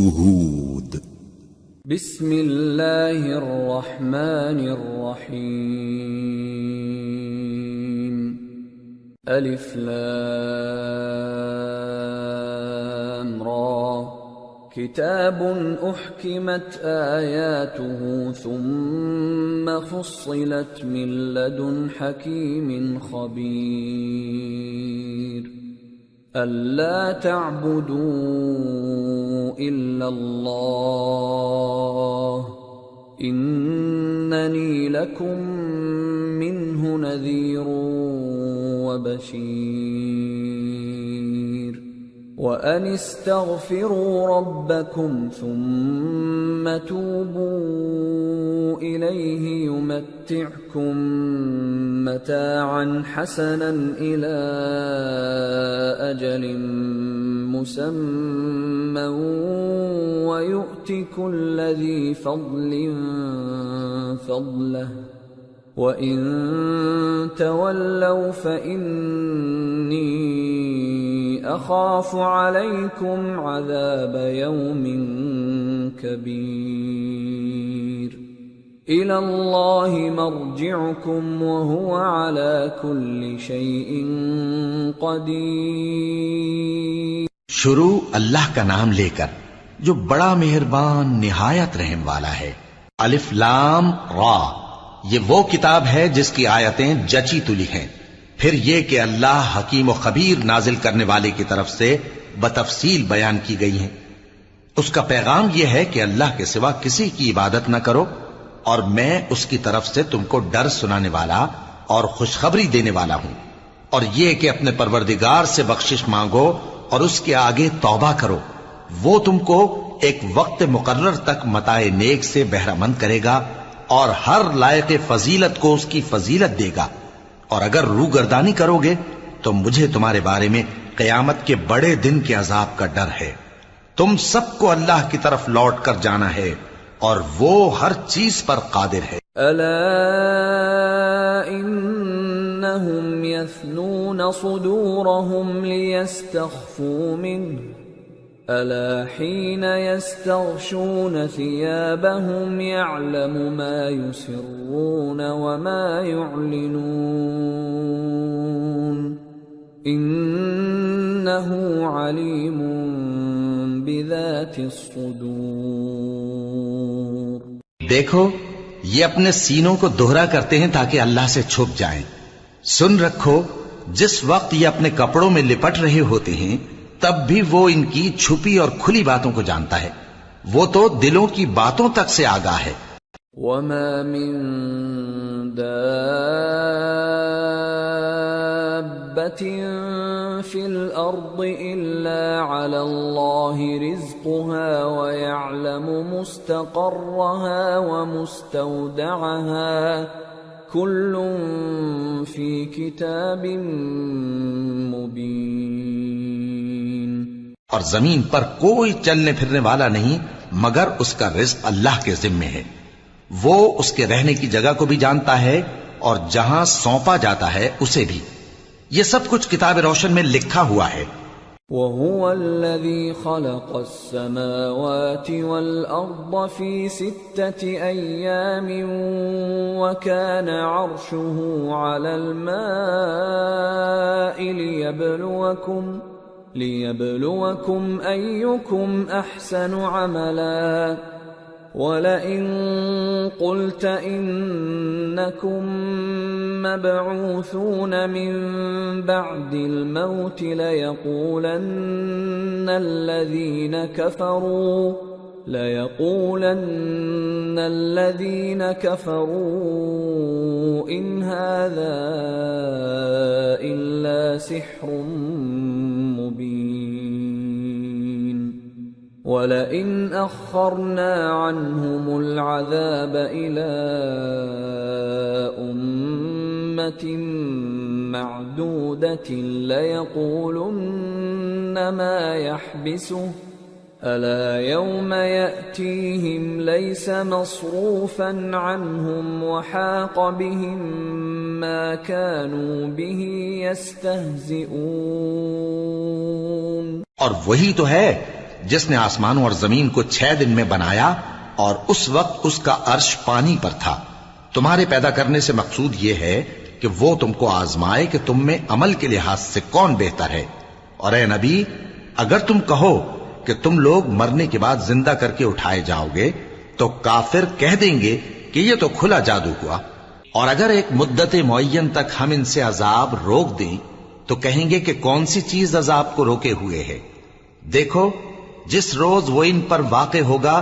هود. بسم اللہ الرحمن الرحیم. الف لام را. کتاب احکمت آیاته ثم فصلت من لدن حکیم خبیر. أَلَّا تَعْبُدُوا إِلَّا اللَّهَ إِنَّنِي لَكُمْ مِنْهُ نَذِيرٌ وَبَشِيرٌ. وَأَنِ اسْتَغْفِرُوا رَبَّكُمْ ثُمَّ تُوبُوا إِلَيْهِ يُمَتِّعْكُمْ مَتَاعًا حَسَنًا إِلَى أَجَلٍ مُّسَمًّى وَيُؤْتِ كُلَّ ذِي فَضْلٍ فَضْلَهُ وَإِن تَوَلَّوْا فَإِنِّي أَخَافُ عَلَيْكُمْ عَذَابَ يَوْمٍ كَبِيرٍ. إِلَى اللَّهِ مَرْجِعُكُمْ وَهُوَ عَلَى كُلِّ شَيْءٍ قَدِيرٌ. شروع اللہ کا نام لے کر جو بڑا مہربان نہایت رحم والا ہے. الف لام را. یہ وہ کتاب ہے جس کی آیتیں جچی تلی ہیں. پھر یہ کہ اللہ حکیم و خبیر نازل کرنے والے کی طرف سے بتفصیل بیان کی گئی ہیں. اس کا پیغام یہ ہے کہ اللہ کے سوا کسی کی عبادت نہ کرو، اور میں اس کی طرف سے تم کو ڈر سنانے والا اور خوشخبری دینے والا ہوں. اور یہ کہ اپنے پروردگار سے بخشش مانگو اور اس کے آگے توبہ کرو. وہ تم کو ایک وقت مقرر تک متاع نیک سے بہرہ مند کرے گا اور ہر لائق فضیلت کو اس کی فضیلت دے گا. اور اگر روگردانی کرو گے تو مجھے تمہارے بارے میں قیامت کے بڑے دن کے عذاب کا ڈر ہے. تم سب کو اللہ کی طرف لوٹ کر جانا ہے اور وہ ہر چیز پر قادر ہے. الا انہم یثنون صدورہم لیستخفوا منہ الا حین یستغشون ثیابہم یعلم ما یسرون وما یعلنون انہ علیم بذات الصدور. دیکھو یہ اپنے سینوں کو دوہرا کرتے ہیں تاکہ اللہ سے چھپ جائیں. سن رکھو جس وقت یہ اپنے کپڑوں میں لپٹ رہے ہوتے ہیں تب بھی وہ ان کی چھپی اور کھلی باتوں کو جانتا ہے. وہ تو دلوں کی باتوں تک سے آگاہ ہے. وما من دابة في الأرض إلا على الله رزقها ويعلم مستقرها ومستودعها كل في كتاب مبين. اور زمین پر کوئی چلنے پھرنے والا نہیں مگر اس کا رزق اللہ کے ذمے ہے. وہ اس کے رہنے کی جگہ کو بھی جانتا ہے اور جہاں سونپا جاتا ہے اسے بھی. یہ سب کچھ کتاب روشن میں لکھا ہوا ہے. وَهُوَ الَّذِي خَلَقَ السَّمَاوَاتِ وَالْأَرْضَ فِي 6 أَيَّامٍ وَكَانَ عَرْشُهُ عَلَى الْمَاءِ لِيَبْلُوَكُمْ أَيُّكُمْ أَحْسَنُ عَمَلًا. وَلَئِن قُلْتَ إِنَّكُمْ مَبْعُوثُونَ مِنْ بَعْدِ الْمَوْتِ لَيَقُولَنَّ الَّذِينَ كَفَرُوا إِنْ هَذَا إِلَّا سِحْرٌ مُبِينٌ. وَلَئِنْ أَخَّرْنَا عَنْهُمُ الْعَذَابَ إِلَىٰ أُمَّةٍ مَّعْدُودَةٍ لَيَقُولُنَّ مَا يَحْبِسُهُ أَلَا يَوْمَ يَأْتِيهِمْ لَيْسَ مَصْرُوفًا عَنْهُمْ وَحَاقَ بِهِمْ مَا كَانُوا بِهِ يَسْتَهْزِئُونَ. اور وہی تو ہے جس نے آسمانوں اور زمین کو 6 دن میں بنایا اور اس وقت اس کا عرش پانی پر تھا۔ تمہارے پیدا کرنے سے مقصود یہ ہے کہ وہ تم کو آزمائے کہ تم میں عمل کے لحاظ سے کون بہتر ہے۔ اور اے نبی، اگر تم کہو کہ تم لوگ مرنے کے بعد زندہ کر کے اٹھائے جاؤ گے تو کافر کہہ دیں گے کہ یہ تو کھلا جادو ہوا۔ اور اگر ایک مدت معین تک ہم ان سے عذاب روک دیں تو کہیں گے کہ کون سی چیز عذاب کو روکے ہوئے ہے؟ دیکھو، جس روز وہ ان پر واقع ہوگا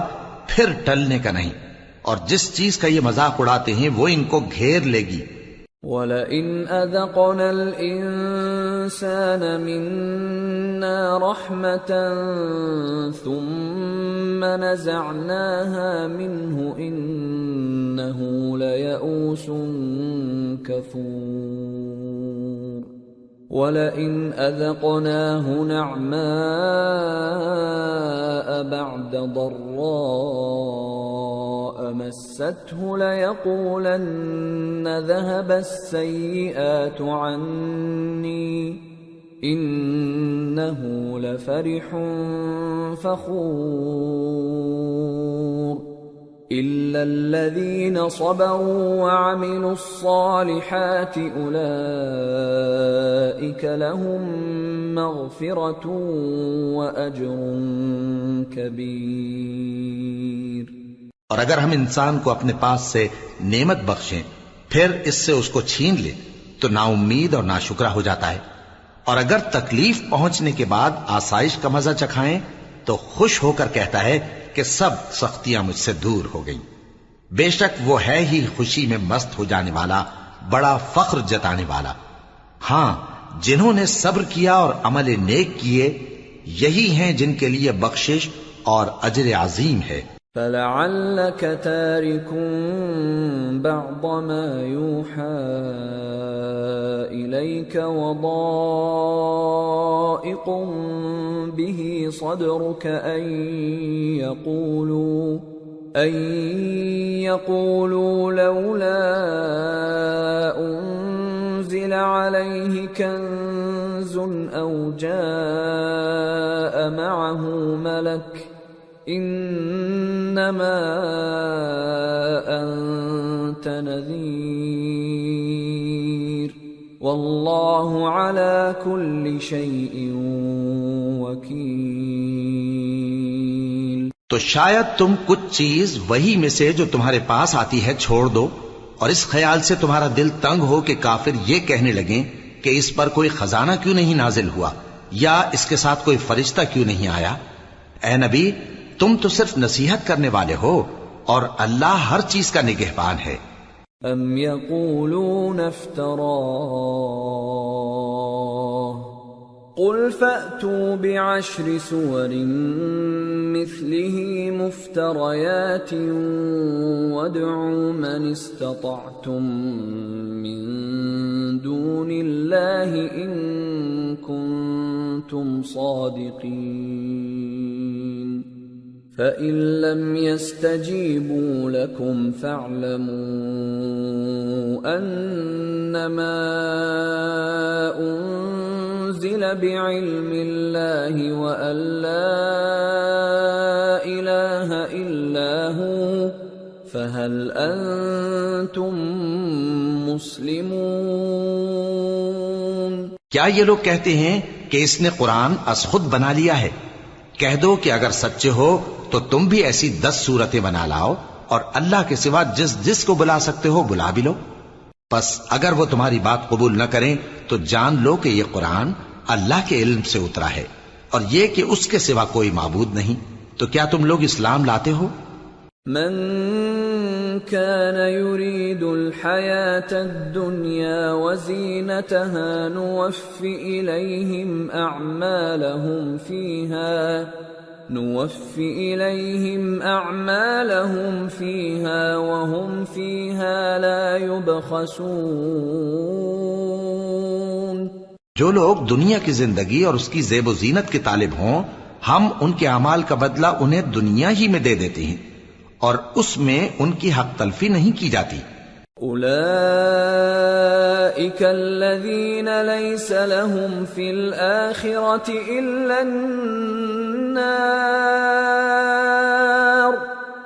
پھر ٹلنے کا نہیں، اور جس چیز کا یہ مذاق اڑاتے ہیں وہ ان کو گھیر لے گی۔ وَلَئِنْ أَذَقْنَا الْإِنسَانَ مِنَّا رَحْمَةً ثُمَّ نَزَعْنَاهَا مِنْهُ إِنَّهُ لَيَئُوسٌ كَفُورٌ وَلَئِنْ أَذَقْنَاهُ نَعْمَاءَ بَعْدَ ضَرَّاءَ مَسَّتْهُ لَيَقُولَنَّ ذَهَبَ السَّيِّئَاتُ عَنِّي إِنَّهُ لَفَرِحٌ فَخُورٌ إِلَّا الَّذِينَ صَبَرُوا وَعَمِلُوا الصَّالِحَاتِ أُولَئِكَ لَهُم مَّغْفِرَةٌ وَأَجْرٌ كَبِيرٌ۔ اور اگر ہم انسان کو اپنے پاس سے نعمت بخشیں پھر اس سے اس کو چھین لے تو نا امید اور ناشکرا ہو جاتا ہے، اور اگر تکلیف پہنچنے کے بعد آسائش کا مزہ چکھائیں تو خوش ہو کر کہتا ہے کہ سب سختیاں مجھ سے دور ہو گئیں۔ بے شک وہ ہے ہی خوشی میں مست ہو جانے والا، بڑا فخر جتانے والا۔ ہاں، جنہوں نے صبر کیا اور عمل نیک کیے یہی ہیں جن کے لیے بخشش اور اجر عظیم ہے۔ فَلَعَلَّكَ تَارِكٌ بَعْضَ مَا يُوحَى إِلَيْكَ وَضَائِقٌ بِهِ صَدْرُكَ أَن يَقُولُوا لَوْلَا أُنزِلَ عَلَيْهِ كَنزٌ أَوْ جَاءَ مَعَهُ مَلَكٌ انما انت نذیر واللہ علی کل شیء وکیل۔ تو شاید تم کچھ چیز وہی میں سے جو تمہارے پاس آتی ہے چھوڑ دو، اور اس خیال سے تمہارا دل تنگ ہو کہ کافر یہ کہنے لگیں کہ اس پر کوئی خزانہ کیوں نہیں نازل ہوا، یا اس کے ساتھ کوئی فرشتہ کیوں نہیں آیا۔ اے نبی، تم تو صرف نصیحت کرنے والے ہو، اور اللہ ہر چیز کا نگہبان ہے۔ ام یقولون افتراہ قل فأتوا بعشر سور مثله مفتریات وادعوا من استطعتم من دون اللہ ان کنتم صادقین فَإِن لَّمْ يَسْتَجِيبُوا لَكُمْ فَاعْلَمُوا أَنَّمَا أُنزِلَ بِعِلْمِ اللَّهِ وَأَن لَّا إِلَٰهَ إِلَّا هُوَ فَهَلْ أَنتُم مُّسْلِمُونَ۔ کیا یہ لوگ کہتے ہیں کہ اس نے قرآن از خود بنا لیا ہے؟ کہہ دو کہ اگر سچے ہو تو تم بھی ایسی 10 صورتیں بنا لاؤ، اور اللہ کے سوا جس جس کو بلا سکتے ہو بلا بھی لو۔ پس اگر وہ تمہاری بات قبول نہ کریں تو جان لو کہ یہ قرآن اللہ کے علم سے اترا ہے، اور یہ کہ اس کے سوا کوئی معبود نہیں۔ تو کیا تم لوگ اسلام لاتے ہو؟ من كان يريد الحياة الدنيا وزينتها نوفِ إليهم أعمالهم فيها وهم فيها لا يبخسون۔ جو لوگ دنیا کی زندگی اور اس کی زیب و زینت کے طالب ہوں، ہم ان کے اعمال کا بدلہ انہیں دنیا ہی میں دے دیتے ہیں، اور اس میں ان کی حق تلفی نہیں کی جاتی۔ أولئك الذين ليس لهم في الآخرة إلا النار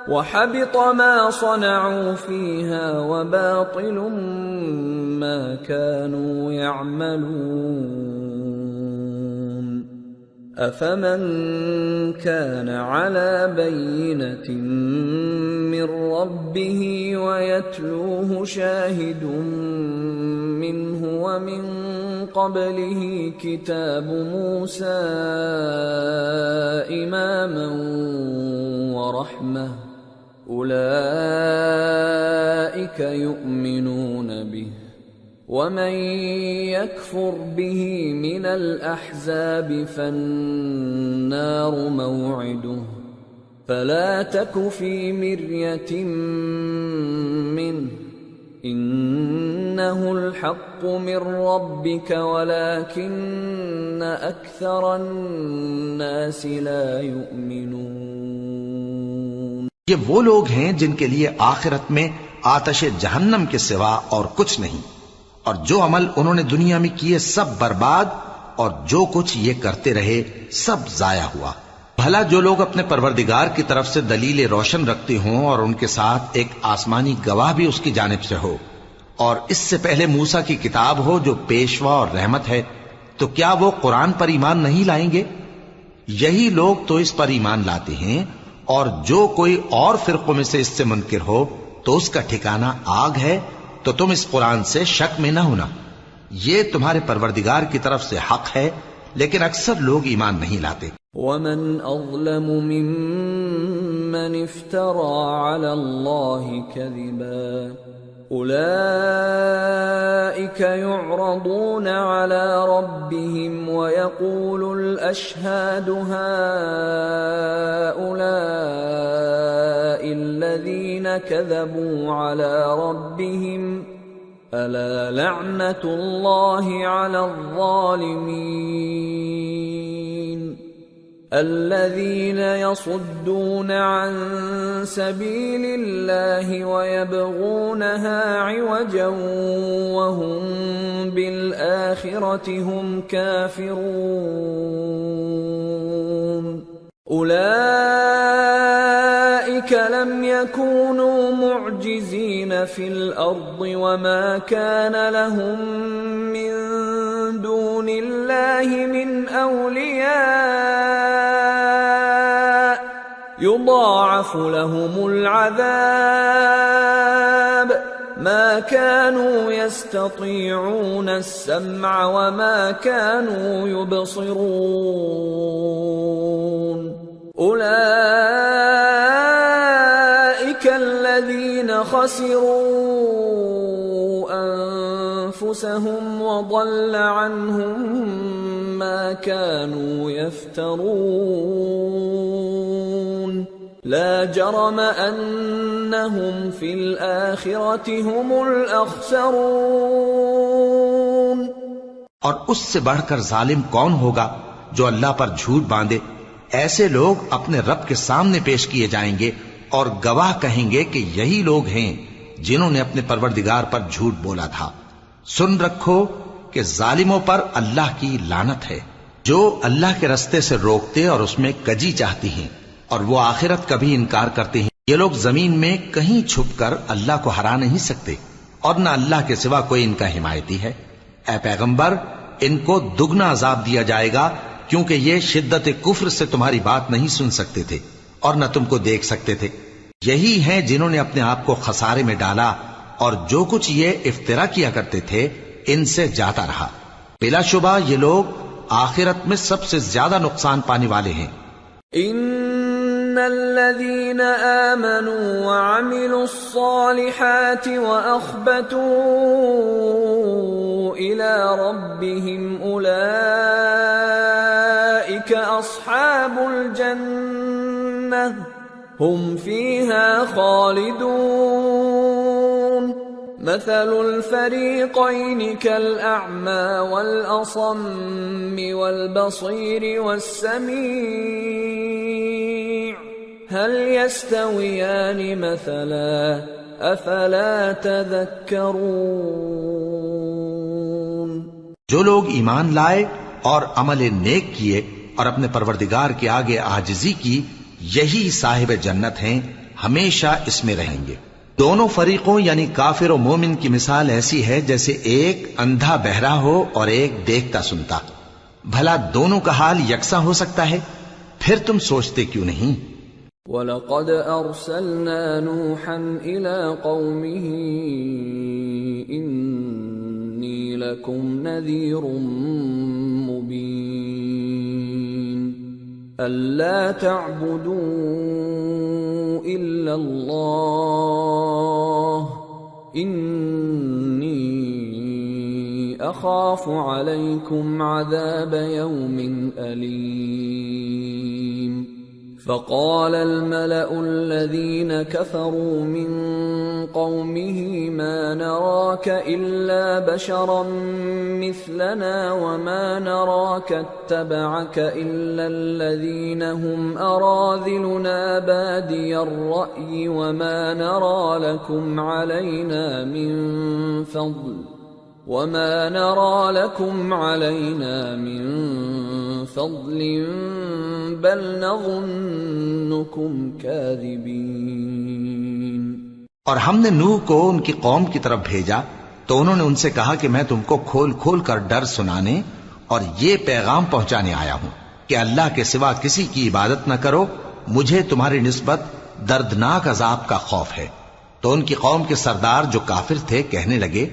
وحبط ما صنعوا فيها وباطل ما كانوا يعملون أفمن كان على بينة من ربه ويتلوه شاهد منه ومن قبله كتاب موسى إماما ورحمة أولئك يؤمنون به ومن يكفر به من الأحزاب فالنار موعده فلا تك في مرية منه إنه الحق من ربك ولكن أكثر الناس لا يؤمنون. یہ وہ لوگ ہیں جن کے لیے آخرت میں آتش جہنم کے سوا اور کچھ نہیں، اور جو عمل انہوں نے دنیا میں کیے سب برباد، اور جو کچھ یہ کرتے رہے سب ضائع ہوا. بھلا جو لوگ اپنے پروردگار کی طرف سے دلیل روشن رکھتے ہوں اور ان کے ساتھ ایک آسمانی گواہ بھی اس کی جانب سے ہو، اور اس سے پہلے موسیٰ کی کتاب ہو جو پیشوا اور رحمت ہے، تو کیا وہ قرآن پر ایمان نہیں لائیں گے؟ یہی لوگ تو اس پر ایمان لاتے ہیں، اور جو کوئی اور فرقوں میں سے اس سے منکر ہو تو اس کا ٹھکانہ آگ ہے. تو تم اس قرآن سے شک میں نہ ہونا، یہ تمہارے پروردگار کی طرف سے حق ہے، لیکن اکثر لوگ ایمان نہیں لاتے. ومن أظلم ممن افترى على الله كذبا أولئك يعرضون على ربهم ويقول الأشهاد هؤلاء الذين كذبوا على ربهم ألا لعنة الله على الظالمين الذين يصدون عن سبيل الله ويبغونها عوجا وهم بالآخرة هم كافرون أولئك لم يكونوا معجزين في الأرض وما كان لهم من دون الله من أولياء يضاعف لهم العذاب ما كانوا يستطيعون السمع وما كانوا يبصرون أولئك الذين خسروا أنفسهم وضل عنهم ما كانوا يفترون لا جرم أنهم في الآخرة هم الأخسرون. اور اس سے بڑھ کر ظالم کون ہوگا جو اللہ پر جھوٹ باندھے؟ ایسے لوگ اپنے رب کے سامنے پیش کیے جائیں گے اور گواہ کہیں گے کہ یہی لوگ ہیں جنہوں نے اپنے پروردگار پر جھوٹ بولا تھا. سن رکھو کہ ظالموں پر اللہ کی لعنت ہے، جو اللہ کے رستے سے روکتے اور اس میں کجی چاہتی ہیں، اور وہ آخرت کا بھی انکار کرتے ہیں. یہ لوگ زمین میں کہیں چھپ کر اللہ کو ہرا نہیں سکتے، اور نہ اللہ کے سوا کوئی ان کا حمایتی ہے. اے پیغمبر، ان کو دگنا عذاب دیا جائے گا، کیونکہ یہ شدت کفر سے تمہاری بات نہیں سن سکتے تھے اور نہ تم کو دیکھ سکتے تھے. یہی ہیں جنہوں نے اپنے آپ کو خسارے میں ڈالا، اور جو کچھ یہ افترا کیا کرتے تھے ان سے جاتا رہا. بلا شبہ یہ لوگ آخرت میں سب سے زیادہ نقصان پانے والے ہیں. ان الذين آمنوا وعملوا الصالحات واخبتوا الى ربهم اولئك اصحاب الجنة هم فيها خالدون. مثل الفريقين كالأعمى والأصم والبصير والسميع هل يستويان مثلا أفلا تذكرون. جو لوگ ایمان لائے اور عمل نیک کیے اور اپنے پروردگار کے آگے عاجزی کی، یہی صاحب جنت ہیں، ہمیشہ اس میں رہیں گے۔ دونوں فریقوں یعنی کافر و مومن کی مثال ایسی ہے جیسے ایک اندھا بہرا ہو اور ایک دیکھتا سنتا۔ بھلا دونوں کا حال یکساں ہو سکتا ہے؟ پھر تم سوچتے کیوں نہیں؟ وَلَقَدْ أَرْسَلْنَا نُوحًا إِلَىٰ قَوْمِهِ إِنِّي لَكُمْ نَذِيرٌ مُّبِينٌ أَلَّا تَعْبُدُوا إِلَّا اللَّهَ إِنِّي أَخَافُ عَلَيْكُمْ عَذَابَ يَوْمٍ أَلِيمٍ فقال الملأ الذين كفروا من قومه ما نراك إلا بشرا مثلنا وما نراك اتبعك إلا الذين هم أراذلنا بادي الرأي وما نرى لكم علينا من فضل بل نظنكم كاذبين۔ اور ہم نے نوح کو ان کی قوم کی طرف بھیجا تو انہوں نے ان سے کہا کہ میں تم کو کھول کھول کر ڈر سنانے اور یہ پیغام پہنچانے آیا ہوں کہ اللہ کے سوا کسی کی عبادت نہ کرو، مجھے تمہاری نسبت دردناک عذاب کا خوف ہے۔ تو ان کی قوم کے سردار جو کافر تھے کہنے لگے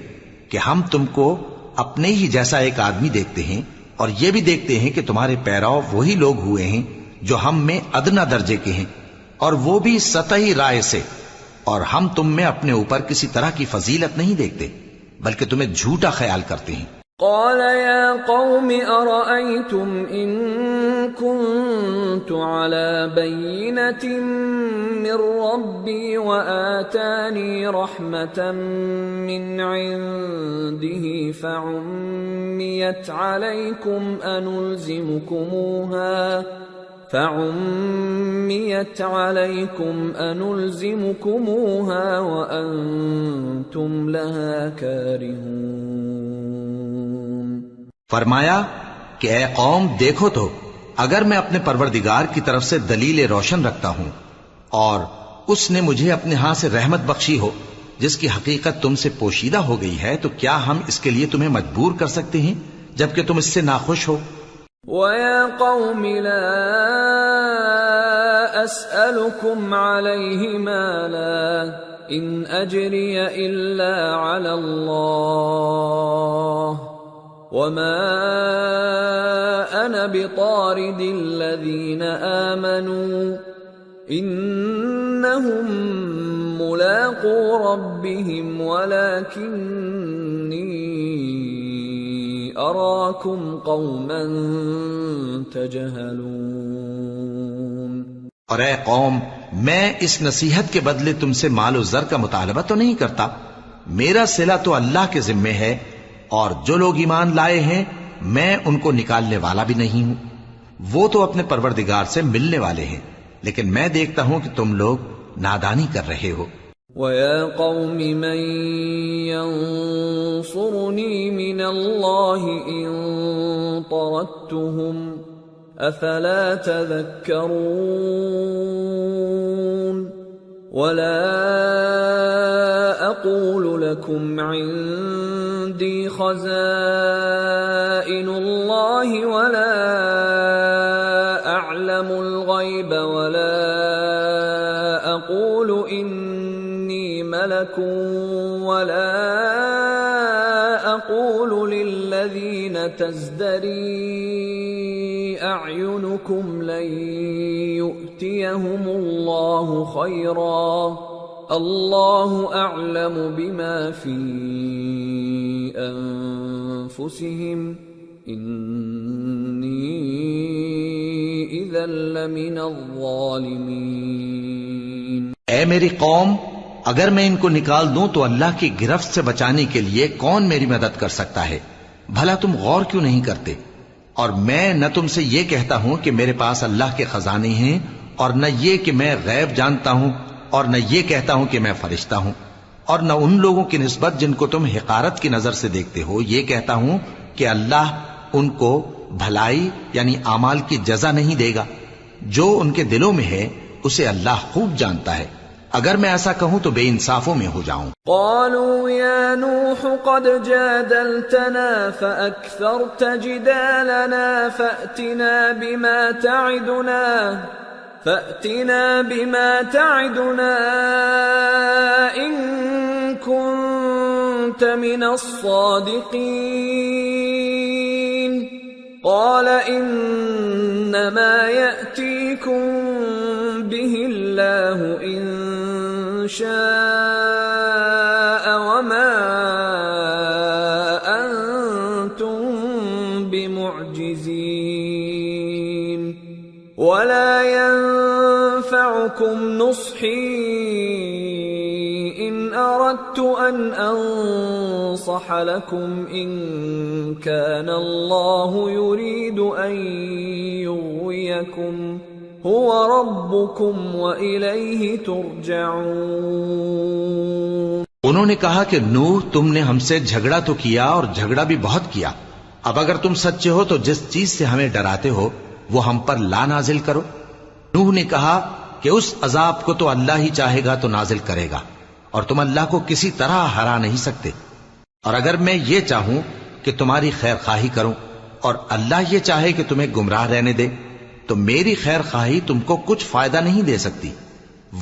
کہ ہم تم کو اپنے ہی جیسا ایک آدمی دیکھتے ہیں اور یہ بھی دیکھتے ہیں کہ تمہارے پیراؤ وہی لوگ ہوئے ہیں جو ہم میں ادنا درجے کے ہیں، اور وہ بھی سطحی رائے سے، اور ہم تم میں اپنے اوپر کسی طرح کی فضیلت نہیں دیکھتے بلکہ تمہیں جھوٹا خیال کرتے ہیں۔ قال يا قوم أرأيتم إن كنت على بينة من ربي وآتاني رحمة من عنده فعميت عليكم أنلزمكموها وأنتم لها كارهون۔ فرمایا کہ اے قوم دیکھو تو، اگر میں اپنے پروردگار کی طرف سے دلیل روشن رکھتا ہوں اور اس نے مجھے اپنے ہاں سے رحمت بخشی ہو جس کی حقیقت تم سے پوشیدہ ہو گئی ہے، تو کیا ہم اس کے لیے تمہیں مجبور کر سکتے ہیں جبکہ تم اس سے ناخوش ہو؟ وَيَا قَوْمِ لَا أَسْأَلُكُمْ عَلَيْهِ مَالًا إِنْ أَجْرِيَ إِلَّا عَلَى اللَّهِ وَمَا أَنَا بِطَارِدِ الَّذِينَ آمَنُوا إِنَّهُمْ مُلَاقُو رَبِّهِمْ وَلَكِنِّي أَرَاكُمْ قَوْمًا تَجْهَلُونَ۔ اور اے قوم، میں اس نصیحت کے بدلے تم سے مال و زر کا مطالبہ تو نہیں کرتا، میرا صلہ تو اللہ کے ذمے ہے، اور جو لوگ ایمان لائے ہیں میں ان کو نکالنے والا بھی نہیں ہوں، وہ تو اپنے پروردگار سے ملنے والے ہیں، لیکن میں دیکھتا ہوں کہ تم لوگ نادانی کر رہے ہو۔ وَيَا قَوْمِ مَن يَنصُرُنِي مِنَ اللَّهِ إِن طَرَدتُّهُمْ أَفَلَا تَذَكَّرُونَ وَلَا أَقُولُ لَكُمْ عِندِي خَزَائِنُ اللَّهِ وَلَا أَعْلَمُ الْغَيْبَ وَلَا أَقُولُ إِنِّي مَلَكٌ وَلَا أَقُولُ لِلَّذِينَ تَزْدَرِي أَعْيُنُكُمْ لَن يُؤْتِيَهُمُ اللَّهُ خَيْرًا اللَّهُ أَعْلَمُ بِمَا فِي أَنفُسِهِمْ إِنِّي إِذًا لَّمِنَ الظَّالِمِينَ۔ اے میری قوم، اگر میں ان کو نکال دوں تو اللہ کی گرفت سے بچانے کے لیے کون میری مدد کر سکتا ہے؟ بھلا تم غور کیوں نہیں کرتے؟ اور میں نہ تم سے یہ کہتا ہوں کہ میرے پاس اللہ کے خزانے ہیں، اور نہ یہ کہ میں غیب جانتا ہوں، اور نہ یہ کہتا ہوں کہ میں فرشتہ ہوں، اور نہ ان لوگوں کی نسبت جن کو تم حقارت کی نظر سے دیکھتے ہو یہ کہتا ہوں کہ اللہ ان کو بھلائی یعنی اعمال کی جزا نہیں دے گا؟ جو ان کے دلوں میں ہے اسے اللہ خوب جانتا ہے. اگر میں ایسا کہوں تو بے انصافوں میں ہو جاؤں. قالوا يا نوح قد جادلتنا فأكثرت جدالنا فأتنا بما تعدنا إن كنت من الصادقين. قال إنما يأتيكم به الله إن شاء وما أنتم بمعجزين ولا ينفعكم نصحي إن أردت أن أنصح لكم إن كان الله يريد أن يغويكم هو ربكم وإليه ترجعون. انہوں نے کہا کہ نوح تم نے ہم سے جھگڑا تو کیا اور جھگڑا بھی بہت کیا. اب اگر تم سچے ہو تو جس چیز سے ہمیں ڈراتے ہو وہ ہم پر لا نازل کرو. نوح نے کہا کہ اس عذاب کو تو اللہ ہی چاہے گا تو نازل کرے گا اور تم اللہ کو کسی طرح ہرا نہیں سکتے. اور اگر میں یہ چاہوں کہ تمہاری خیر خواہی کروں اور اللہ یہ چاہے کہ تمہیں گمراہ رہنے دے تو میری خیر خواہی تم کو کچھ فائدہ نہیں دے سکتی.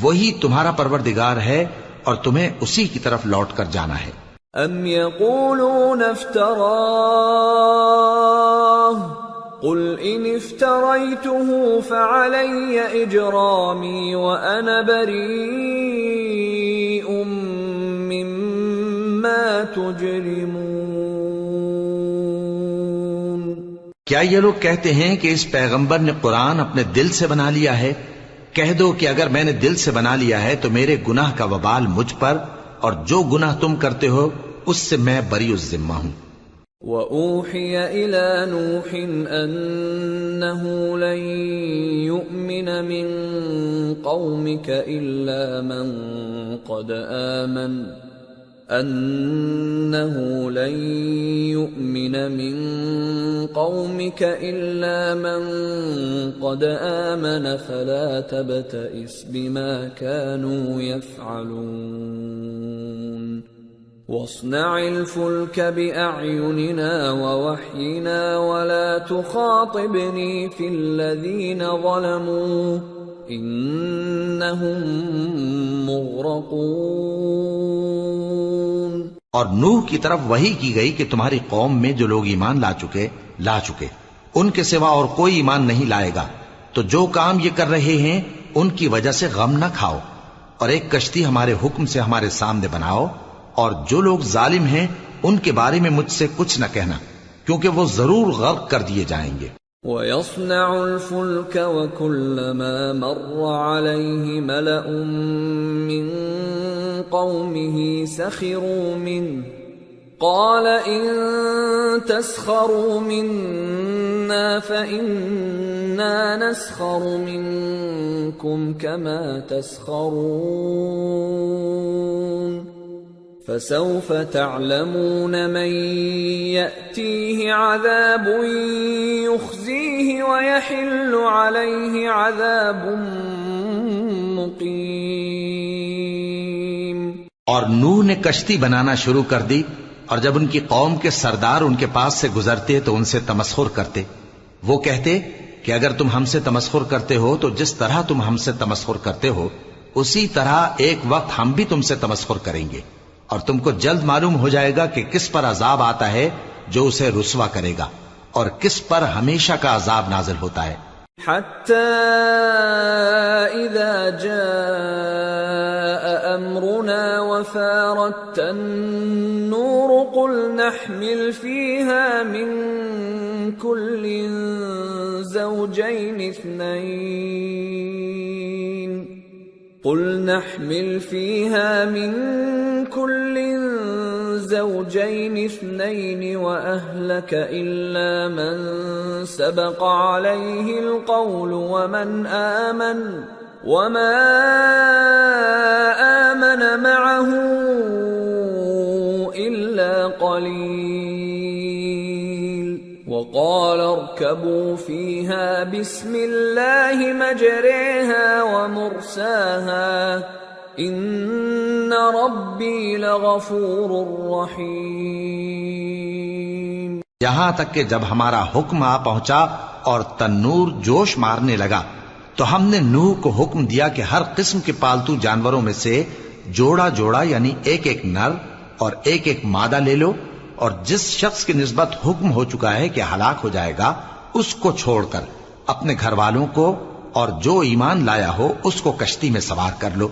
وہی تمہارا پروردگار ہے اور تمہیں اسی کی طرف لوٹ کر جانا ہے. ام یقولون افتراہ قل ان افتریته فعلی اجرامی وانا بریء مما تجرمون. کیا یہ لوگ کہتے ہیں کہ اس پیغمبر نے قرآن اپنے دل سے بنا لیا ہے؟ کہہ دو کہ اگر میں نے دل سے بنا لیا ہے تو میرے گناہ کا وبال مجھ پر اور جو گناہ تم کرتے ہو اس سے میں بری الذمہ ہوں. وَأُوحِيَ إِلَى نُوحٍ أَنَّهُ لَن يُؤْمِنَ مِن قَوْمِكَ إِلَّا مَن قَدْ آمَنَ فَلَا تَبْتَئِسْ بِمَا كَانُوا يَفْعَلُونَ. وَاصْنَعِ الْفُلْكَ بِأَعْيُنِنَا وَوَحْيِنَا وَلَا تُخَاطِبْنِي فِي الَّذِينَ ظَلَمُوا إِنَّهُمْ مُغْرَقُونَ. اور نوح کی طرف وحی کی گئی کہ تمہاری قوم میں جو لوگ ایمان لا چکے ان کے سوا اور کوئی ایمان نہیں لائے گا. تو جو کام یہ کر رہے ہیں ان کی وجہ سے غم نہ کھاؤ اور ایک کشتی ہمارے حکم سے ہمارے سامنے بناؤ اور جو لوگ ظالم ہیں ان کے بارے میں مجھ سے کچھ نہ کہنا کیونکہ وہ ضرور غرق کر دیے جائیں گے. وَيَصْنَعُ الْفُلْكَ وَكُلَّمَا مَرَّ عَلَيْهِ مَلَأٌ مِّن قَوْمِهِ سَخِرُوا مِنْهُ قَالَ إِن تَسْخَرُوا مِنَّا فَإِنَّا نَسْخَرُ مِنكُمْ كَمَا تَسْخَرُونَ. فَسَوْفَ تَعْلَمُونَ مَن يَأْتِيهِ عَذَابٌ يُخْزِيهِ وَيَحِلُّ عَلَيْهِ عَذَابٌ مُقِيمٌ. اور نوح نے کشتی بنانا شروع کر دی اور جب ان کی قوم کے سردار ان کے پاس سے گزرتے تو ان سے تمسخر کرتے. وہ کہتے کہ اگر تم ہم سے تمسخر کرتے ہو تو جس طرح تم ہم سے تمسخر کرتے ہو اسی طرح ایک وقت ہم بھی تم سے تمسخر کریں گے اور تم کو جلد معلوم ہو جائے گا کہ کس پر عذاب آتا ہے جو اسے رسوا کرے گا اور کس پر ہمیشہ کا عذاب نازل ہوتا ہے. حتى إذا جاء أمرنا وفارت النور قل نحمل فيها من كل زوجين اثنين وأهلك إلا من سبق عليه القول ومن آمن وما آمن معه إلا قليل. وقال اركبوا فيها بسم الله مجريها ومرساها ان ربی لغفور رحیم. یہاں تک کہ جب ہمارا حکم آ پہنچا اور تنور جوش مارنے لگا تو ہم نے نوح کو حکم دیا کہ ہر قسم کے پالتو جانوروں میں سے جوڑا جوڑا یعنی ایک ایک نر اور ایک ایک مادہ لے لو، اور جس شخص کی نسبت حکم ہو چکا ہے کہ ہلاک ہو جائے گا اس کو چھوڑ کر اپنے گھر والوں کو اور جو ایمان لایا ہو اس کو کشتی میں سوار کر لو.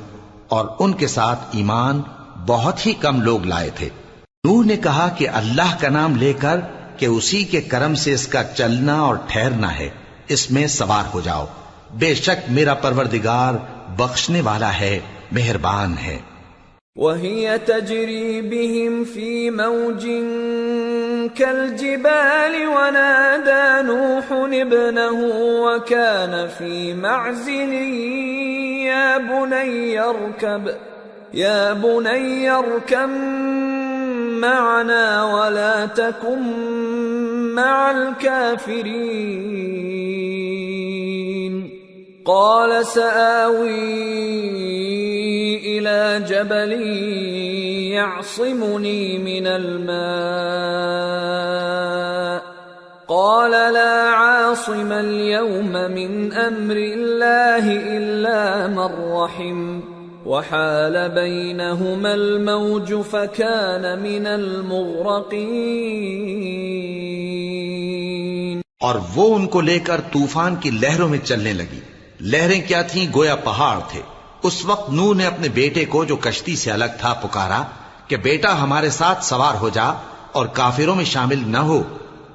اور ان کے ساتھ ایمان بہت ہی کم لوگ لائے تھے. نوح نے کہا کہ اللہ کا نام لے کر کہ اسی کے کرم سے اس کا چلنا اور ٹھہرنا ہے، اس میں سوار ہو جاؤ، بے شک میرا پروردگار بخشنے والا ہے، مہربان ہے. وَهِيَ تَجْرِي بِهِمْ فِي مَوْجٍ كَالْجِبَالِ وَنَادَى نُوحٌ ابْنَهُ وَكَانَ فِي مَعْزِلٍ يَا بُنَيَّ ارْكَبْ مَعَنَا وَلَا تَكُنْ مَعَ الْكَافِرِينَ. قال سآوي إلى جبل يعصمني من الماء قال لا عاصم اليوم من أمر الله إلا من رحم وحال بينهما الموج فكان من المغرقين. اور وہ ان کو لے کر طوفان کی لہروں میں چلنے لگی. لہریں کیا تھیں؟ گویا پہاڑ تھے. اس وقت نوح نے اپنے بیٹے کو جو کشتی سے الگ تھا پکارا کہ بیٹا ہمارے ساتھ سوار ہو جا اور کافروں میں شامل نہ ہو.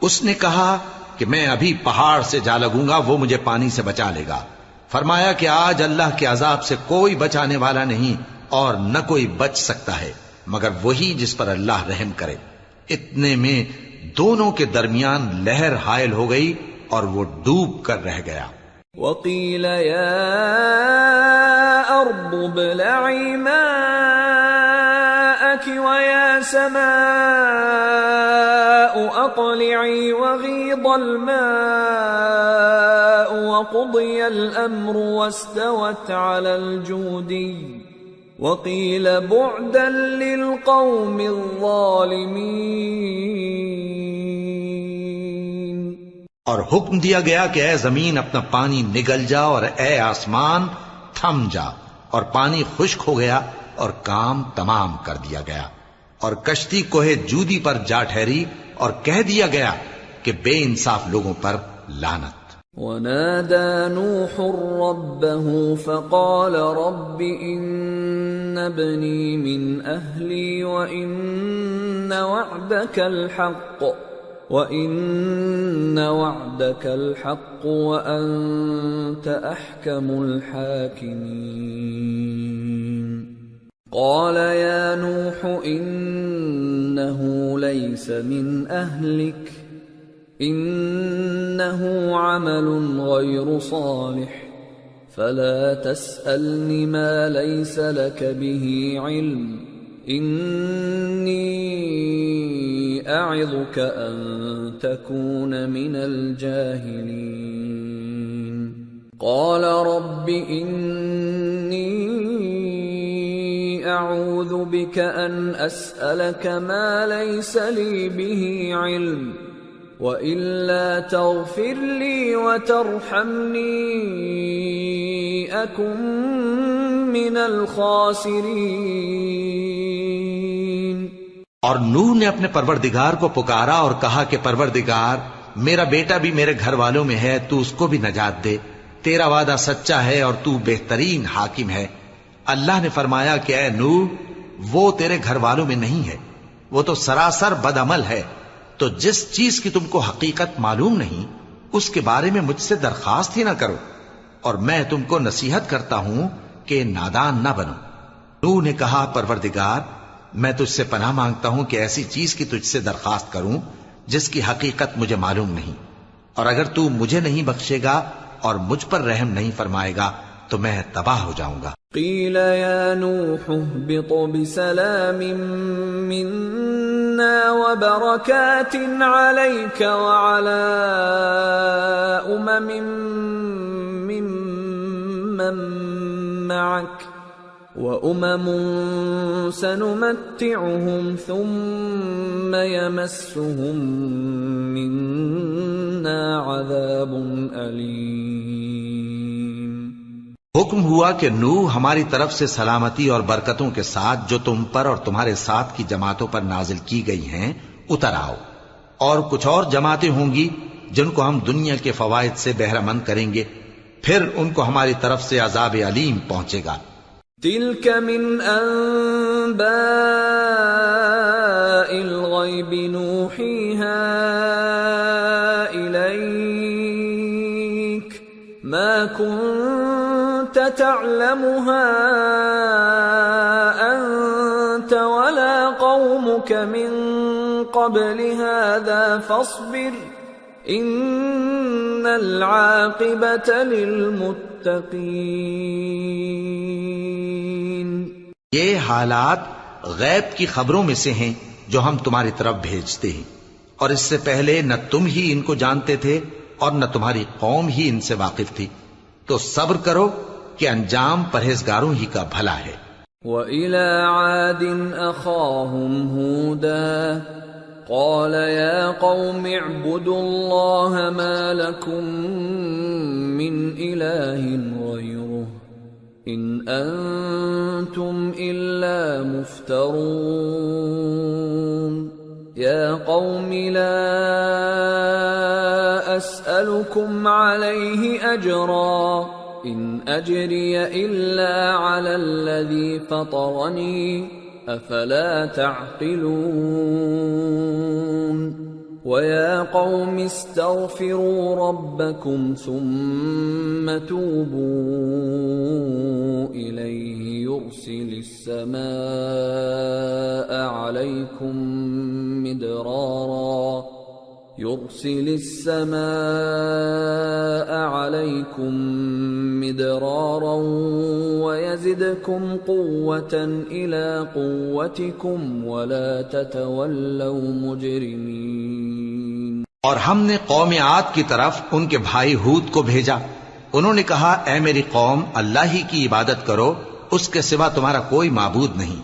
اس نے کہا کہ میں ابھی پہاڑ سے جا لگوں گا، وہ مجھے پانی سے بچا لے گا. فرمایا کہ آج اللہ کے عذاب سے کوئی بچانے والا نہیں اور نہ کوئی بچ سکتا ہے مگر وہی جس پر اللہ رحم کرے. اتنے میں دونوں کے درمیان لہر حائل ہو گئی اور وہ ڈوب کر رہ گیا. وَقِيلَ يَا أَرْضُ ابْلَعِي مَاءَكِ وَيَا سَمَاءُ أَقْلِعِي وَغِيضَ الْمَاءُ وَقُضِيَ الْأَمْرُ وَاسْتَوَتْ عَلَى الْجُودِيِّ وَقِيلَ بُعْدًا لِلْقَوْمِ الظَّالِمِينَ. اور حکم دیا گیا کہ اے زمین اپنا پانی نگل جا اور اے آسمان تھم جا، اور پانی خشک ہو گیا اور کام تمام کر دیا گیا. اور کشتی کوہ جودی پر جا ٹھہری اور کہہ دیا گیا کہ بے انصاف لوگوں پر لعنت. وَنَادَى نُوحٌ رَبَّهُ فَقَالَ رَبِّ إِنَّ ابْنِي مِنْ أَهْلِي وَإِنَّ وَعْدَكَ الْحَقُّ وَأَنْتَ أَحْكَمُ الْحَاكِمِينَ. قَالَ يَا نُوحُ إِنَّهُ لَيْسَ مِنْ أَهْلِكَ إِنَّهُ عَمَلٌ غَيْرُ صَالِحٍ فَلَا تَسْأَلْنِ مَا لَيْسَ لَكَ بِهِ عِلْمٌ إِنِّي أَعِظُكَ أَن تَكُونَ مِنَ الْجَاهِلِينَ. قَالَ رَبِّ إِنِّي أَعُوذُ بِكَ أَنْ أَسْأَلَكَ مَا لَيْسَ لِي بِهِ عِلْمٌ وَإِلَّا تَغْفِرْ لِي وَتَرْحَمْنِي أَكُنْ مِنَ الْخَاسِرِينَ. اور نوح نے اپنے پروردگار کو پکارا اور کہا کہ پروردگار، میرا بیٹا بھی میرے گھر والوں میں ہے، تو اس کو بھی نجات دے. تیرا وعدہ سچا ہے اور تو بہترین حاکم ہے. اللہ نے فرمایا کہ اے نوح، وہ تیرے گھر والوں میں نہیں ہے، وہ تو سراسر بدعمل ہے. تو جس چیز کی تم کو حقیقت معلوم نہیں اس کے بارے میں مجھ سے درخواست ہی نہ کرو، اور میں تم کو نصیحت کرتا ہوں کہ نادان نہ بنو. نوح نے کہا پروردگار، میں تجھ سے پناہ مانگتا ہوں کہ ایسی چیز کی تجھ سے درخواست کروں جس کی حقیقت مجھے معلوم نہیں، اور اگر تو مجھے نہیں بخشے گا اور مجھ پر رحم نہیں فرمائے گا تو میں تباہ ہو جاؤں گا. قیل یا نوح اہبط بسلام منا وبركات عليك وعلى ممن معك سنمتعهم ثم يمسهم منا عذاب أليم۔ حکم ہوا کہ نوح ہماری طرف سے سلامتی اور برکتوں کے ساتھ جو تم پر اور تمہارے ساتھ کی جماعتوں پر نازل کی گئی ہیں اتر آؤ، اور کچھ اور جماعتیں ہوں گی جن کو ہم دنیا کے فوائد سے بہرہ مند کریں گے، پھر ان کو ہماری طرف سے عذاب علیم پہنچے گا۔ تلك من أنباء الغيب نوحيها إليك ما كنت تعلمها أنت ولا قومك من قبل هذا فاصبر إن العاقبة للمتقين۔ یہ حالات غیب کی خبروں میں سے ہیں جو ہم تمہاری طرف بھیجتے ہیں، اور اس سے پہلے نہ تم ہی ان کو جانتے تھے اور نہ تمہاری قوم ہی ان سے واقف تھی، تو صبر کرو کہ انجام پرہیزگاروں ہی کا بھلا ہے۔ وَإِلَى عَادٍ أَخَاهُمْ هُودًا قَالَ يَا قَوْمِ اعْبُدُوا اللَّهَ مَا لَكُمْ مِنْ إِلَٰهٍ غَيْرُهُ إِنْ أَنْتُمْ إِلَّا مُفْتَرُونَ يَا قَوْمِ لَا أَسْأَلُكُمْ عَلَيْهِ أَجْرًا إِنْ أَجْرِيَ إِلَّا عَلَى الَّذِي فَطَرَنِي أَفَلَا تَعْقِلُونَ وَيَا قَوْمِ اسْتَغْفِرُوا رَبَّكُمْ ثُمَّ تُوبُوا إِلَيْهِ يُرْسِلِ السَّمَاءَ عَلَيْكُمْ مِدْرَارًا وَيَزِدْكُمْ قُوَّةً إِلَى قُوَّتِكُمْ وَلَا تَتَوَلَّوْا مُجْرِمِينَ۔ اور ہم نے قوم عاد کی طرف ان کے بھائی ہود کو بھیجا، انہوں نے کہا اے میری قوم اللہ ہی کی عبادت کرو، اس کے سوا تمہارا کوئی معبود نہیں،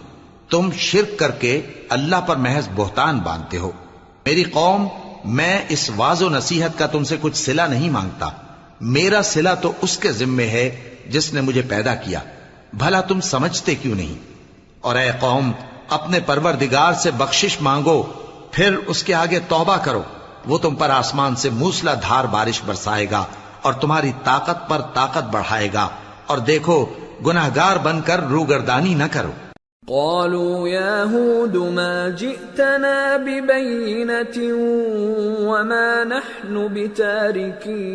تم شرک کر کے اللہ پر محض بہتان باندھتے ہو۔ میری قوم میں اس واعظ و نصیحت کا تم سے کچھ صلہ نہیں مانگتا، میرا صلہ تو اس کے ذمے ہے جس نے مجھے پیدا کیا، بھلا تم سمجھتے کیوں نہیں؟ اور اے قوم اپنے پروردگار سے بخشش مانگو، پھر اس کے آگے توبہ کرو، وہ تم پر آسمان سے موسلا دھار بارش برسائے گا اور تمہاری طاقت پر طاقت بڑھائے گا، اور دیکھو گناہگار بن کر روگردانی نہ کرو۔ قالوا يا هود ما جئتنا ببينة وما نحن بتاركي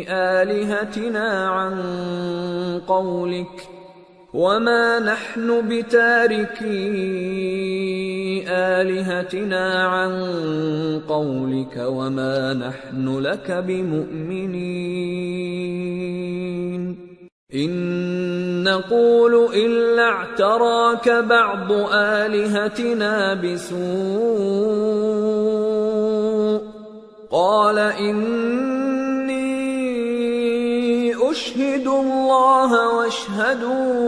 آلهتنا عن قولك وما نحن لك بمؤمنين إن نقول إلا اعتراك بعض آلهتنا بسوء قال إني أشهد الله واشهدوا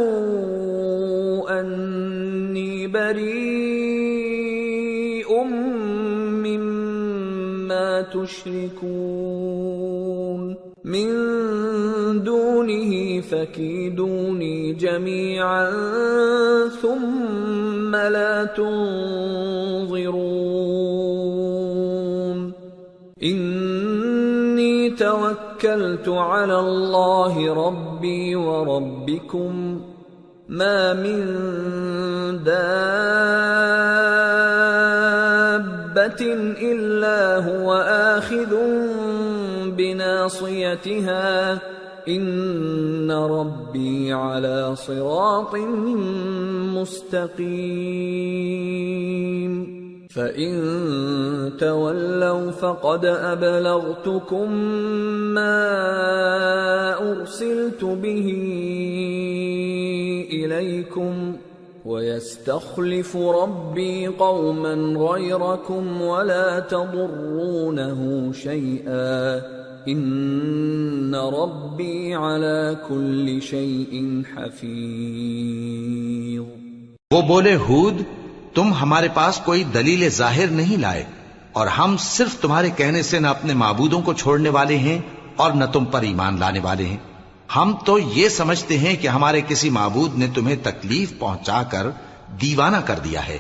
أني بريء مما تشركون من دونه فكيدوني جميعا ثم لا تنظرون إني توكلت على الله ربي وربكم ما من دابة إلا هو آخذ بناصيتها إن ربي على صراط مستقيم فإن تولوا فقد أبلغتكم ما أرسلت به إليكم وَيَسْتَخْلِفُ رَبِّي قَوْمًا غَيْرَكُمْ وَلَا تَضُرُّونَهُ شَيْئًا إِنَّ رَبِّي عَلَى كُلِّ شَيْءٍ حَفِيظٌ۔ وہ بولے ہود تم ہمارے پاس کوئی دلیل ظاہر نہیں لائے، اور ہم صرف تمہارے کہنے سے نہ اپنے معبودوں کو چھوڑنے والے ہیں اور نہ تم پر ایمان لانے والے ہیں۔ ہم تو یہ سمجھتے ہیں کہ ہمارے کسی معبود نے تمہیں تکلیف پہنچا کر دیوانہ کر دیا ہے۔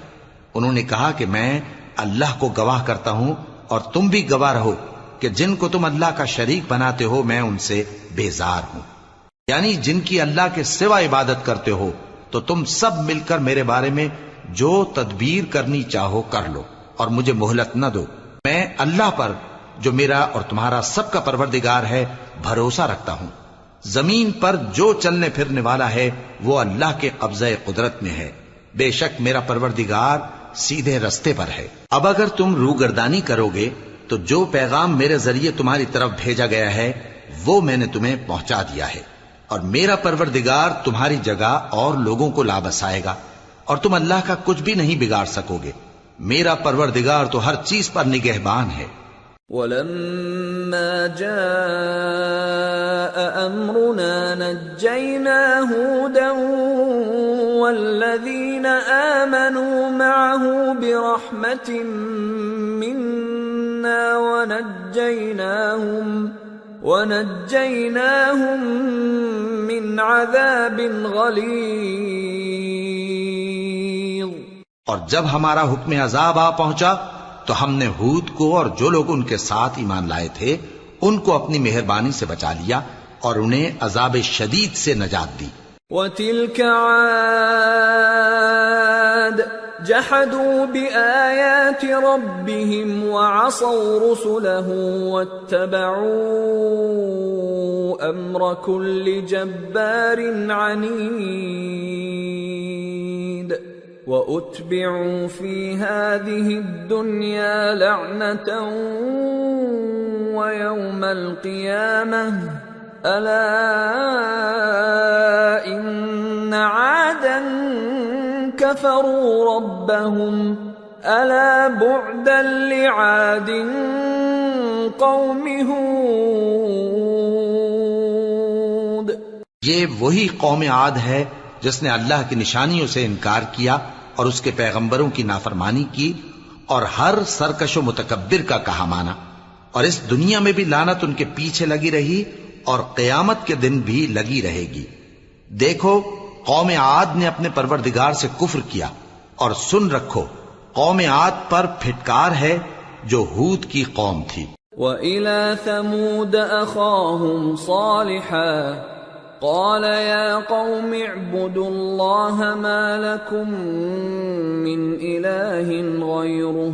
انہوں نے کہا کہ میں اللہ کو گواہ کرتا ہوں اور تم بھی گواہ رہو کہ جن کو تم اللہ کا شریک بناتے ہو میں ان سے بیزار ہوں، یعنی جن کی اللہ کے سوا عبادت کرتے ہو، تو تم سب مل کر میرے بارے میں جو تدبیر کرنی چاہو کر لو اور مجھے مہلت نہ دو۔ میں اللہ پر جو میرا اور تمہارا سب کا پروردگار ہے بھروسہ رکھتا ہوں۔ زمین پر جو چلنے پھرنے والا ہے وہ اللہ کے قبضہ قدرت میں ہے، بے شک میرا پروردگار سیدھے رستے پر ہے۔ اب اگر تم روگردانی کرو گے تو جو پیغام میرے ذریعے تمہاری طرف بھیجا گیا ہے وہ میں نے تمہیں پہنچا دیا ہے، اور میرا پروردگار تمہاری جگہ اور لوگوں کو لا بسائے گا، اور تم اللہ کا کچھ بھی نہیں بگاڑ سکو گے۔ میرا پروردگار تو ہر چیز پر نگہبان ہے۔ وَلَمَّا جَاءَ أَمْرُنَا نَجَّيْنَا هُودًا وَالَّذِينَ آمَنُوا مَعَهُ بِرَحْمَةٍ مِنَّا وَنَجَّيْنَاهُمْ مِنْ عَذَابٍ غَلِيظٍ۔ اور جب ہمارا حکم عذاب آ پہنچا تو ہم نے ہود کو اور جو لوگ ان کے ساتھ ایمان لائے تھے ان کو اپنی مہربانی سے بچا لیا اور انہیں عذاب شدید سے نجات دی۔ وَتِلْكَ عَادٌ جَحَدُوا بِآيَاتِ رَبِّهِمْ وَعَصَوْا رُسُلَهُ وَاتَّبَعُوا أَمْرَ كُلِّ جَبَّارٍ عَنِيدٍ وَأُتْبِعُوا فِي هَذِهِ الدُّنْيَا لَعْنَةً وَيَوْمَ الْقِيَامَةِ أَلَا إِنَّ عَادًا كَفَرُوا رَبَّهُمْ أَلَا بُعْدًا لِعَادٍ قَوْمِ هُودٍ۔ یہ وہی قوم عاد ہے جس نے اللہ کی نشانیوں سے انکار کیا اور اس کے پیغمبروں کی نافرمانی کی اور ہر سرکش و متکبر کا کہا مانا، اور اس دنیا میں بھی لعنت ان کے پیچھے لگی رہی اور قیامت کے دن بھی لگی رہے گی۔ دیکھو قوم عاد نے اپنے پروردگار سے کفر کیا، اور سن رکھو قوم عاد پر پھٹکار ہے جو ہود کی قوم تھی۔ وَإِلَى ثَمُودَ أَخَاهُمْ صَالِحًا قَالَ يَا قَوْمِ اعْبُدُوا اللَّهَ مَا لَكُمْ مِنْ إِلَٰهٍ غَيْرُهُ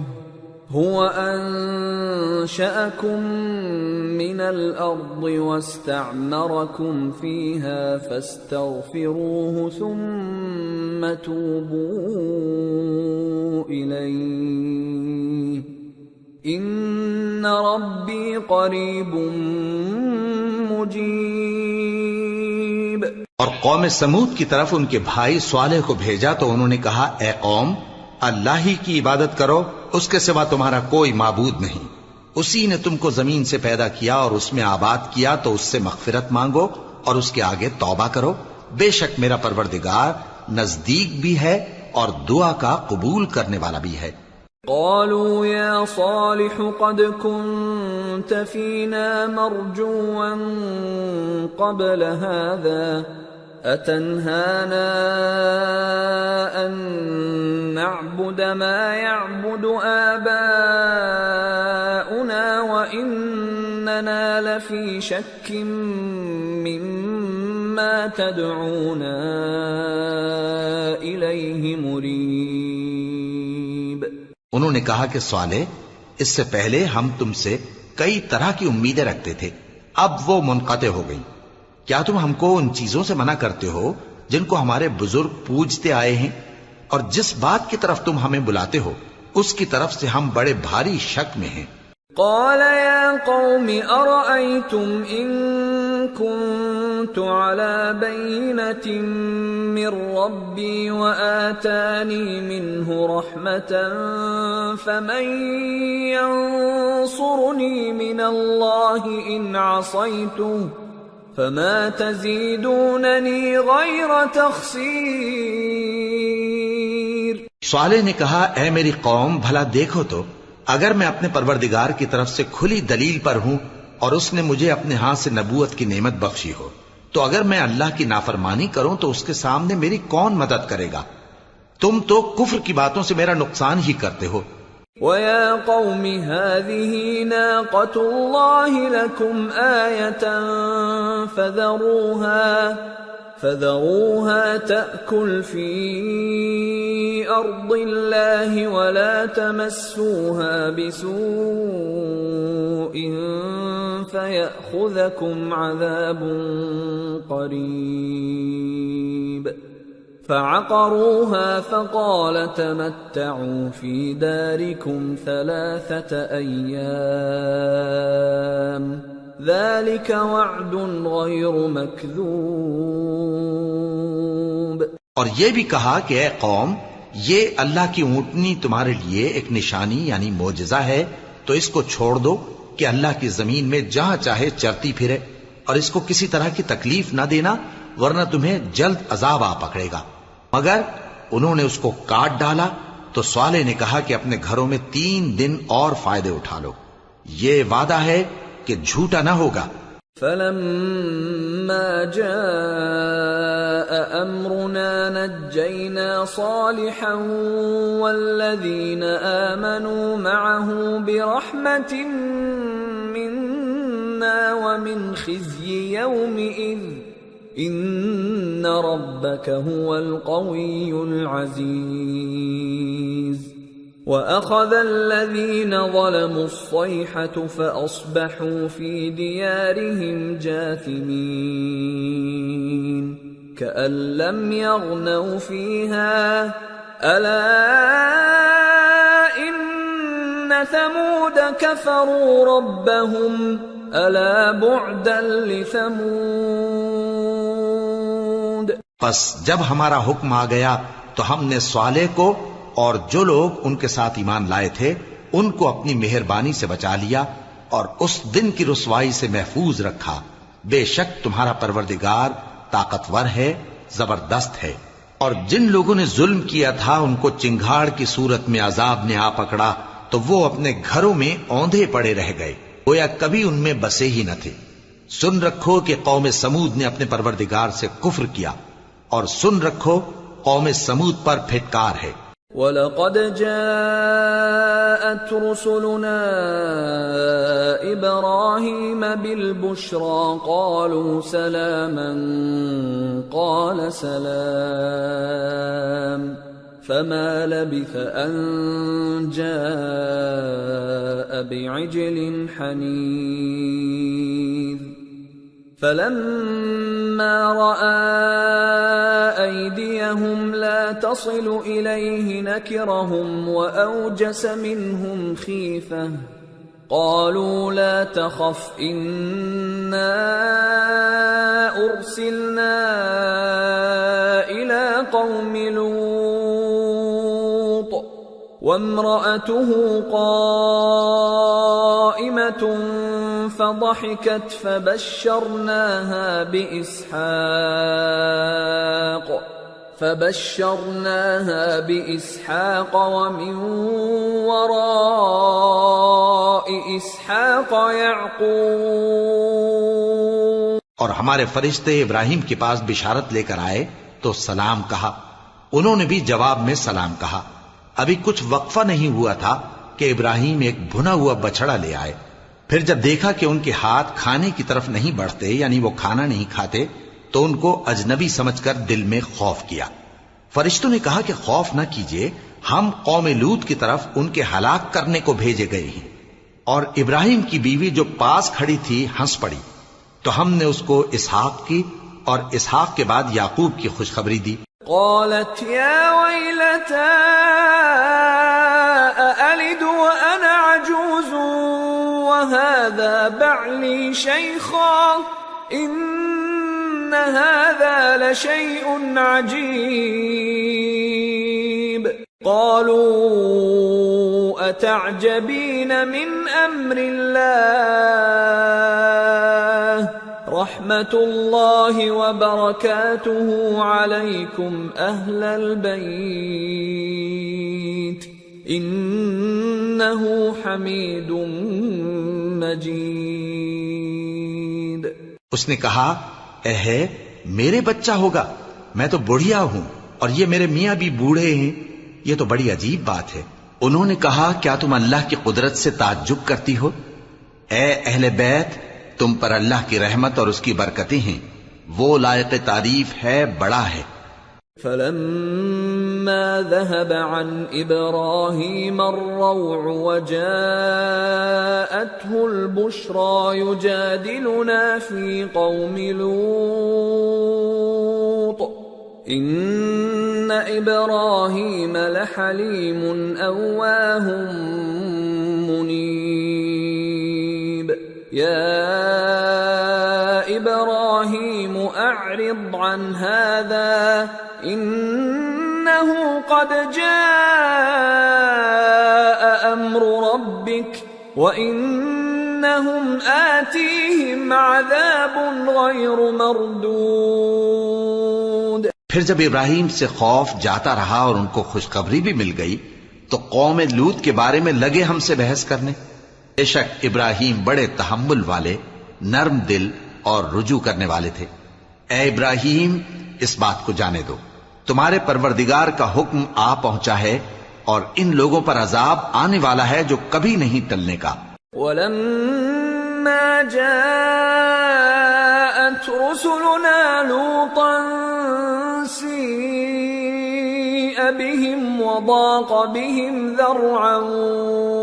هُوَ أَنشَأَكُم مِّنَ الْأَرْضِ وَاسْتَعْمَرَكُمْ فِيهَا فَاسْتَغْفِرُوهُ ثُمَّ تُوبُوا إِلَيْهِ إِنَّ رَبِّي قَرِيبٌ مُّجِيبٌ۔ اور قوم سمود کی طرف ان کے بھائی صالح کو بھیجا تو انہوں نے کہا اے قوم اللہ ہی کی عبادت کرو، اس کے سوا تمہارا کوئی معبود نہیں۔ اسی نے تم کو زمین سے پیدا کیا اور اس میں آباد کیا، تو اس سے مغفرت مانگو اور اس کے آگے توبہ کرو، بے شک میرا پروردگار نزدیک بھی ہے اور دعا کا قبول کرنے والا بھی ہے۔ قالوا يا صالح قد كنت فينا مرجوا قبل هذا أتنهانا أن نعبد ما يعبد آباؤنا وإننا لفي شك مما تدعونا إليه مريب۔ انہوں نے کہا کہ صالح اس سے پہلے ہم تم سے کئی طرح کی امیدیں رکھتے تھے، اب وہ منقطع ہو گئی۔ کیا تم ہم کو ان چیزوں سے منع کرتے ہو جن کو ہمارے بزرگ پوجتے آئے ہیں، اور جس بات کی طرف تم ہمیں بلاتے ہو اس کی طرف سے ہم بڑے بھاری شک میں ہیں۔ قال يا قوم أرأيتم إن كنت على بينة من ربي وآتاني منه رحمة فمن ينصرني من الله إن عصيته فما تزيدونني غير تخسير۔ صالح نے کہا اے میری قوم بھلا دیکھو تو اگر میں اپنے پروردگار کی طرف سے کھلی دلیل پر ہوں اور اس نے مجھے اپنے ہاتھ سے نبوت کی نعمت بخشی ہو تو اگر میں اللہ کی نافرمانی کروں تو اس کے سامنے میری کون مدد کرے گا؟ تم تو کفر کی باتوں سے میرا نقصان ہی کرتے ہو۔ وَيَا قَوْمِ هَذِهِ نَاقَةُ اللَّهِ لَكُمْ آيَةً فَذَرُوهَا تَأْكُلْ فِي أَرْضِ اللَّهِ وَلَا تَمَسُّوهَا بِسُوءٍ فَيَأْخُذَكُمْ عَذَابٌ قَرِيبٌ۔ فَعَقَرُوهَا فَقَالَ تَمَتَّعُوا فِي دَارِكُمْ 3 أَيَّامٍ ذَلِكَ وَعْدٌ غَيْرُ مَكْذُوبٍ۔ اور یہ بھی کہا کہ اے قوم یہ اللہ کی اونٹنی تمہارے لیے ایک نشانی یعنی معجزہ ہے تو اس کو چھوڑ دو کہ اللہ کی زمین میں جہاں چاہے چرتی پھرے اور اس کو کسی طرح کی تکلیف نہ دینا ورنہ تمہیں جلد عذاب آ پکڑے گا۔ مگر انہوں نے اس کو کاٹ ڈالا تو صالح نے کہا کہ اپنے گھروں میں 3 دن اور فائدے اٹھا لو، یہ وعدہ ہے کہ جھوٹا نہ ہوگا۔ فَلَمَّا جَاءَ أَمْرُنَا نَجَّيْنَا صَالِحًا وَالَّذِينَ آمَنُوا مَعَهُ بِرَحْمَةٍ مِنَّا وَمِنْ خِزْيِ يَوْمِئِذٍ إِنَّ رَبَّكَ هُوَ الْقَوِيُّ الْعَزِيزُ۔ وَأَخَذَ الَّذِينَ ظَلَمُوا الصَّيْحَةُ فَأَصْبَحُوا فِي دِيَارِهِمْ جَاثِمِينَ كَأَن لَّمْ يَغْنَوْا فِيهَا أَلَا إِنَّ ثَمُودَ كَفَرُوا رَبَّهُمْ أَلَا بُعْدًا لِثَمُودَ۔ پس جب ہمارا حکم آ گیا تو ہم نے صالح کو اور جو لوگ ان کے ساتھ ایمان لائے تھے ان کو اپنی مہربانی سے بچا لیا اور اس دن کی رسوائی سے محفوظ رکھا۔ بے شک تمہارا پروردگار طاقتور ہے، زبردست ہے۔ اور جن لوگوں نے ظلم کیا تھا ان کو چنگھاڑ کی صورت میں عذاب نے آ پکڑا تو وہ اپنے گھروں میں اوندھے پڑے رہ گئے، گویا کبھی ان میں بسے ہی نہ تھے۔ سن رکھو کہ قوم سمود نے اپنے پروردگار سے کفر کیا، اور سن رکھو قوم سمود پر پھٹکار ہے۔ وَلَقَدْ جَاءَتْ رُسُلُنَا إِبْرَاهِيمَ بِالْبُشْرَى قَالُوا سَلَامًا قَالَ سَلَامٌ فَمَا لَبِثَ أَن جَاءَ بِعِجْلٍ حَنِيذٍ فَلَمَّا رَأَى أَيْدِيَهُمْ لَا تَصِلُ إِلَيْهِ نَكِرَهُمْ وَأَوْجَسَ مِنْهُمْ خِيفَةً قَالُوا لَا تَخَفْ إِنَّا أُرْسِلْنَا إِلَى قَوْمِ لُوطٍ وَامْرَأَتُهُ قَائِمَةٌ فضحكت فبشرناها بإسحاق ومن وراء إسحاق يعقوب۔ اور ہمارے فرشتے ابراہیم کے پاس بشارت لے کر آئے تو سلام کہا، انہوں نے بھی جواب میں سلام کہا۔ ابھی کچھ وقفہ نہیں ہوا تھا کہ ابراہیم ایک بھنا ہوا بچڑا لے آئے۔ پھر جب دیکھا کہ ان کے ہاتھ کھانے کی طرف نہیں بڑھتے یعنی وہ کھانا نہیں کھاتے تو ان کو اجنبی سمجھ کر دل میں خوف کیا۔ فرشتوں نے کہا کہ خوف نہ کیجیے، ہم قوم لوط کی طرف ان کے ہلاک کرنے کو بھیجے گئے ہیں۔ اور ابراہیم کی بیوی جو پاس کھڑی تھی ہنس پڑی تو ہم نے اس کو اسحاق کی اور اسحاق کے بعد یعقوب کی خوشخبری دی۔ قالت يا ويلتى أألد وأنا عجوز وهذا بعلي شيخا إن هذا لشيء عجيب قالوا أتعجبين من أمر الله رحمة الله وبركاته عليكم أهل البيت إنه حميد مجيد۔ اس نے کہا اے ہے میرے بچہ ہوگا، میں تو بڑھیا ہوں اور یہ میرے میاں بھی بوڑھے ہیں، یہ تو بڑی عجیب بات ہے۔ انہوں نے کہا کیا تم اللہ کی قدرت سے تعجب کرتی ہو؟ اے اہل بیت، تم پر اللہ کی رحمت اور اس کی برکتیں ہیں، وہ لائق تعریف ہے، بڑا ہے۔ فلما ذهب عن إبراهيم الروع وجاءته البشرى يجادلنا في قوم لوط إن إبراهيم لحليم أواه منيب يا إبراهيم أعرض عن هذا إنه قد جاء أمر ربك وإنهم آتيهم عذاب غير مردود۔ پھر جب ابراہیم سے خوف جاتا رہا اور ان کو خوشخبری بھی مل گئی تو قوم لوط کے بارے میں لگے ہم سے بحث کرنے۔ بے شک ابراہیم بڑے تحمل والے، نرم دل اور رجوع کرنے والے تھے۔ اے ابراہیم، اس بات کو جانے دو، تمہارے پروردگار کا حکم آ پہنچا ہے اور ان لوگوں پر عذاب آنے والا ہے جو کبھی نہیں ٹلنے کا۔ وَلَمَّا جَاءَتْ رُسُلُنَا لُوطًا سِيءَ بِهِمْ وَضَاقَ بِهِمْ ذَرْعًا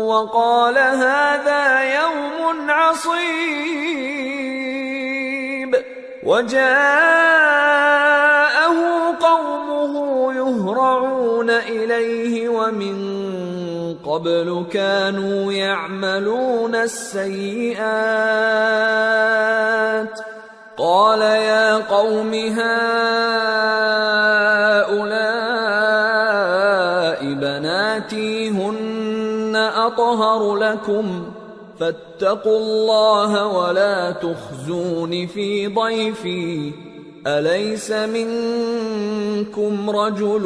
وَقَالَ هَذَا يَوْمٌ عَصِيبٌ وَجَاءَهُ قَوْمُهُ يُهْرَعُونَ إِلَيْهِ وَمِن قَبْلُ كَانُوا يَعْمَلُونَ السَّيِّئَاتِ قَالَ يَا قَوْمِ هَؤُلَاءِ بَنَاتِي هُنَّ أَطْهَرُ لَكُمْ فَاتَّقُوا اللَّهَ وَلَا تُخْزُونِ فِي ضَيْفِي أَلَيْسَ مِنكُمْ رَجُلٌ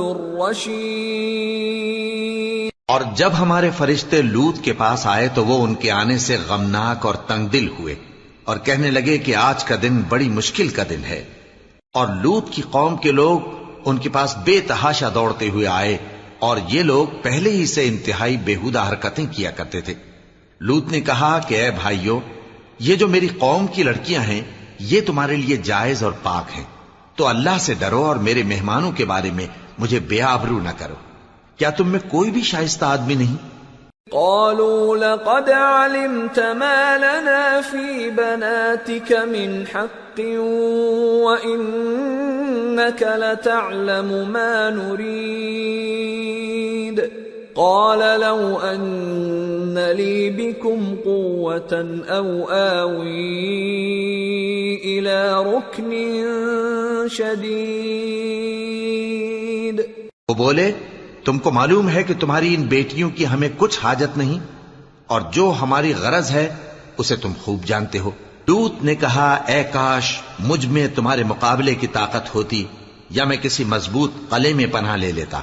رَّشِيدٌ۔ اور جب ہمارے فرشتے لوط کے پاس آئے تو وہ ان کے آنے سے غمناک اور تنگ دل ہوئے اور کہنے لگے کہ آج کا دن بڑی مشکل کا دن ہے۔ اور لوط کی قوم کے لوگ ان کے پاس بے تحاشا دوڑتے ہوئے آئے اور یہ لوگ پہلے ہی سے انتہائی بیہودہ حرکتیں کیا کرتے تھے۔ لوط نے کہا کہ اے بھائیو، یہ جو میری قوم کی لڑکیاں ہیں یہ تمہارے لیے جائز اور پاک ہیں، تو اللہ سے ڈرو اور میرے مہمانوں کے بارے میں مجھے بے آبرو نہ کرو۔ کیا تم میں کوئی بھی شائستہ آدمی نہیں؟ قالوا لقد علمت ما لنا في بناتك من حق وإنك لتعلم ما نريد قال لو أن لي بكم قوة أو آوي إلى ركن شديد۔ وہ بولے تم کو معلوم ہے کہ تمہاری ان بیٹیوں کی ہمیں کچھ حاجت نہیں اور جو ہماری غرض ہے اسے تم خوب جانتے ہو۔ لوط نے کہا اے کاش مجھ میں تمہارے مقابلے کی طاقت ہوتی یا میں کسی مضبوط قلعے میں پناہ لے لیتا۔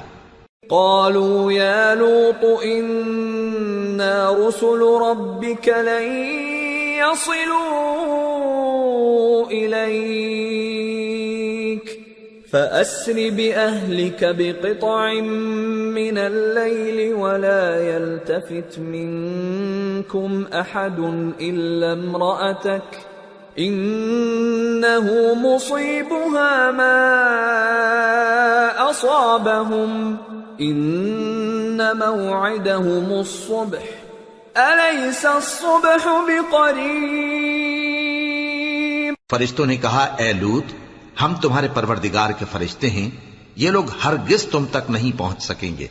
قالوا يا لوط إنا رسل ربك لن يصلوا إليك فأسر بأهلك بقطع من الليل ولا يلتفت منكم أحد إلا امرأتك إنه مصيبها ما أصابهم إن موعدهم الصبح أليس الصبح بقريب۔ فرشتوں نے کہا اے لوط ہم تمہارے پروردگار کے فرشتے ہیں، یہ لوگ ہرگز تم تک نہیں پہنچ سکیں گے،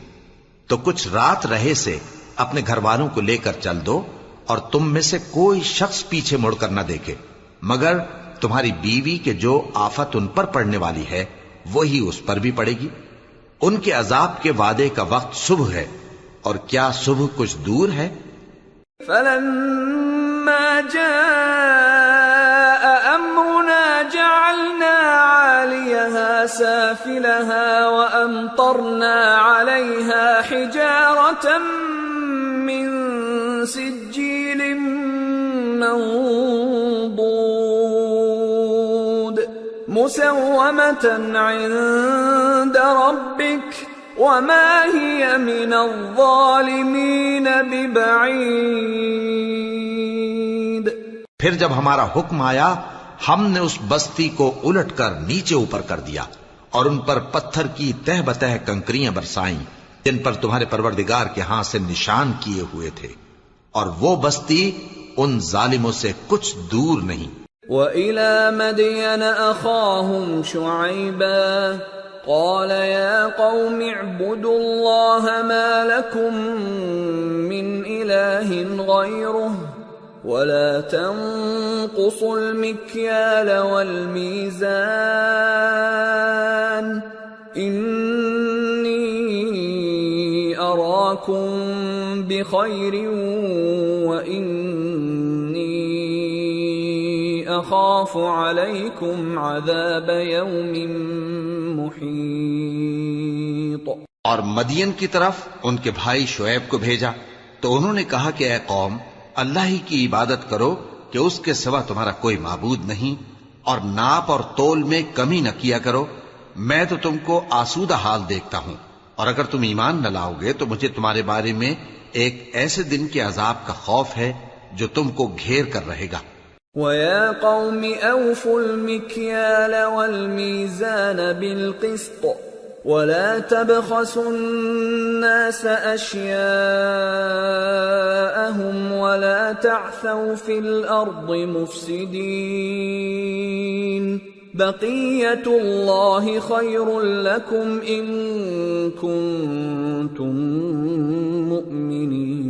تو کچھ رات رہے سے اپنے گھر والوں کو لے کر چل دو اور تم میں سے کوئی شخص پیچھے مڑ کر نہ دیکھے مگر تمہاری بیوی کے جو آفت ان پر پڑنے والی ہے وہی اس پر بھی پڑے گی۔ ان کے عذاب کے وعدے کا وقت صبح ہے، اور کیا صبح کچھ دور ہے؟ فلما جاء أمرنا جعلنا عاليها سافلها وأمطرنا عليها حجارة من سجيل منضود مسومة عند ربك وما هي من الظالمين ببعيد۔ پھر جب ہمارا حکم آیا ہم نے اس بستی کو الٹ کر نیچے اوپر کر دیا اور ان پر پتھر کی تہ بتہ کنکریاں برسائیں جن پر تمہارے پروردگار کے ہاں سے نشان کیے ہوئے تھے، اور وہ بستی ان ظالموں سے کچھ دور نہیں۔ وَإِلَى مَدْيَنَ أَخَاهُمْ شُعَيْبًا قال يا قوم اعبدوا الله ما لكم من إله غيره ولا تنقصوا المكيال والميزان إني أراكم بخير وإني أخاف عليكم عذاب يوم محيط۔ اور مدین کی طرف ان کے بھائی شعیب کو بھیجا تو انہوں نے کہا کہ اے قوم، اللہ ہی کی عبادت کرو کہ اس کے سوا تمہارا کوئی معبود نہیں، اور ناپ اور تول میں کمی نہ کیا کرو، میں تو تم کو آسودہ حال دیکھتا ہوں، اور اگر تم ایمان نہ لاؤ گے تو مجھے تمہارے بارے میں ایک ایسے دن کے عذاب کا خوف ہے جو تم کو گھیر کر رہے گا۔ وَيَا قَوْمِ أَوْفُوا الْمِكْيَالَ وَالْمِيزَانَ بِالْقِسْطِ وَلَا تَبْخَسُوا النَّاسَ أَشْيَاءَهُمْ وَلَا تَعْثَوْا فِي الْأَرْضِ مُفْسِدِينَ بَقِيَّةُ اللَّهِ خَيْرٌ لَكُمْ إِن كُنتُم مُّؤْمِنِينَ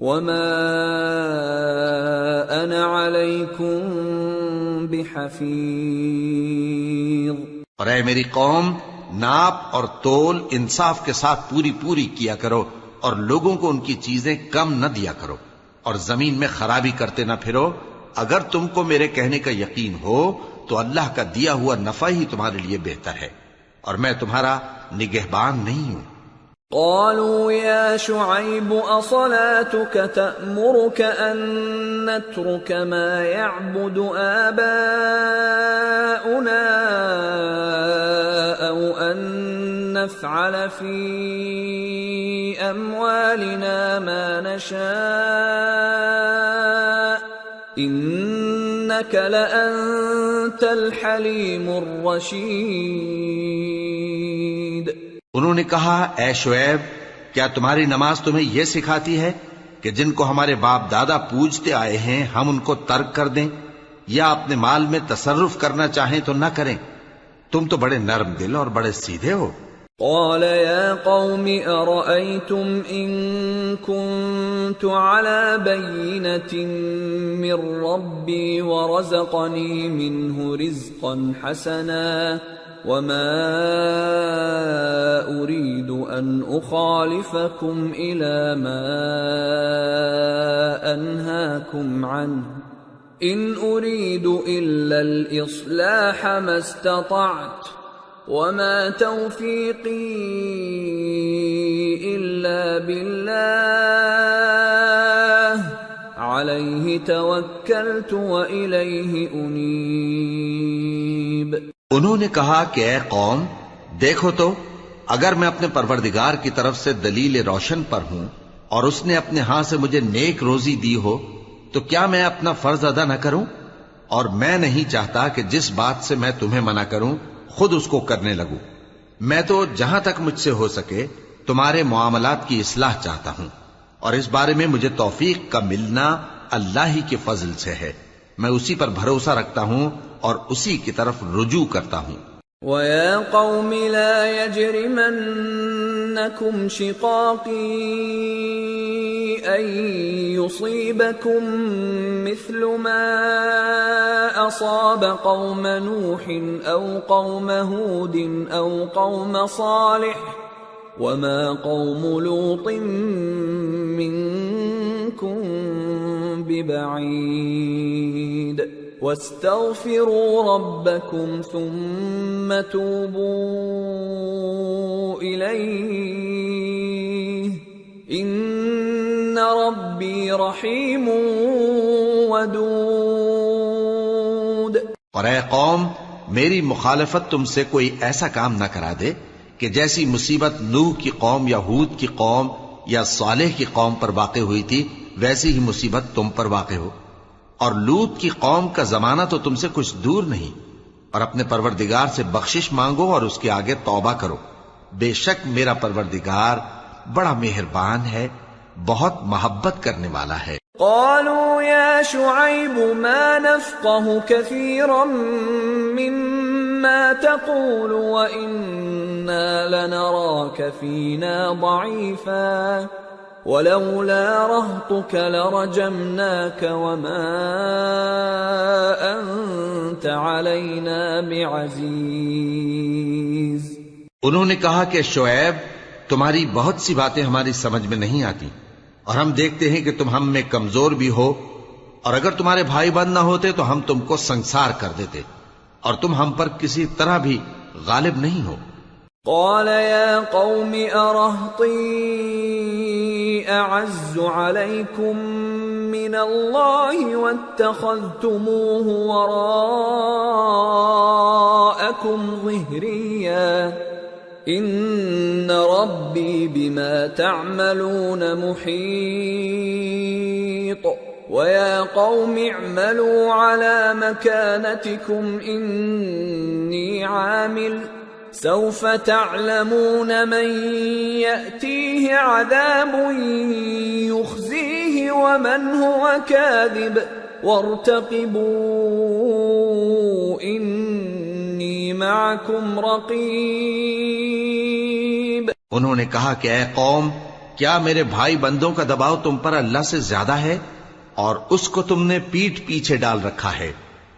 وَمَا أَنَا عَلَيْكُمْ بِحَفِيظٍ۔ اور اے میری قوم، ناپ اور تول انصاف کے ساتھ پوری پوری کیا کرو، اور لوگوں کو ان کی چیزیں کم نہ دیا کرو، اور زمین میں خرابی کرتے نہ پھرو۔ اگر تم کو میرے کہنے کا یقین ہو تو اللہ کا دیا ہوا نفع ہی تمہارے لیے بہتر ہے، اور میں تمہارا نگہبان نہیں ہوں۔ قالوا يا شعيب أصلاتك تأمرك أن نترك ما يعبد آباؤنا أو أن نفعل في أموالنا ما نشاء إنك لأنت الحليم الرشيد۔ انہوں نے کہا اے شعیب، کیا تمہاری نماز تمہیں یہ سکھاتی ہے کہ جن کو ہمارے باپ دادا پوجتے آئے ہیں ہم ان کو ترک کر دیں، یا اپنے مال میں تصرف کرنا چاہیں تو نہ کریں؟ تم تو بڑے نرم دل اور بڑے سیدھے ہو۔ قال يا قوم أرأيتم إن كنت على بينة من ربي ورزقني منه رزقا حسنا وما أريد أن أخالفكم إلى ما أنهاكم عنه إن أريد إلا الإصلاح ما استطعت وما توفيقي إلا بالله عليه توكلت وإليه أنيب۔ انہوں نے کہا کہ اے قوم، دیکھو تو اگر میں اپنے پروردگار کی طرف سے دلیل روشن پر ہوں اور اس نے اپنے ہاں سے مجھے نیک روزی دی ہو تو کیا میں اپنا فرض ادا نہ کروں؟ اور میں نہیں چاہتا کہ جس بات سے میں تمہیں منع کروں خود اس کو کرنے لگوں۔ میں تو جہاں تک مجھ سے ہو سکے تمہارے معاملات کی اصلاح چاہتا ہوں، اور اس بارے میں مجھے توفیق کا ملنا اللہ ہی کے فضل سے ہے۔ میں اسی پر بھروسہ رکھتا ہوں اور اسی کی طرف رجوع کرتا ہوں۔ وَيَا قَوْمِ لَا يَجْرِمَنَّكُمْ شِقَاقِي أن يصيبكم مثل ما أصاب قوم نوح أو قوم هود أو قوم صالح وما قوم لوط منكم ببعيد واستغفروا ربكم ثم توبوا إليه إن ربي رحيم ودود۔ اور اے قوم، میری مخالفت تم سے کوئی ایسا کام نہ کرا دے کہ جیسی مصیبت نوح کی قوم یا ہود کی قوم یا صالح کی قوم پر واقع ہوئی تھی ویسی ہی مصیبت تم پر واقع ہو۔ اور لوط کی قوم کا زمانہ تو تم سے کچھ دور نہیں۔ اور اپنے پروردگار سے بخشش مانگو اور اس کے آگے توبہ کرو، بے شک میرا پروردگار بڑا مہربان ہے، بہت محبت کرنے والا ہے۔ قالوا يا شعيب ما نفقه كثيرا مما تقول وإنا لنراك فينا ضعيفا ولولا رهطك لرجمناك وما أنت علينا بعزيز۔ انہوں نے کہا کہ شعیب، تمہاری بہت سی باتیں ہماری سمجھ میں نہیں آتی، اور ہم دیکھتے ہیں کہ تم ہم میں کمزور بھی ہو، اور اگر تمہارے بھائی بند نہ ہوتے تو ہم تم کو سنسار کر دیتے، اور تم ہم پر کسی طرح بھی غالب نہیں ہو۔ قال يا قوم أرهطي أعز عليكم من الله واتخذتموه وراءكم ظهريا إن ربي بما تعملون محيط ويا قوم اعملوا على مكانتكم إني عامل سوف تعلمون من يأتيه عذاب يخزيه ومن هو كاذب وارتقبوا إني معكم رقيب۔ انہوں نے کہا کہ اے قوم، کیا میرے بھائی بندوں کا دباؤ تم پر اللہ سے زیادہ ہے، اور اس کو تم نے پیٹھ پیچھے ڈال رکھا ہے؟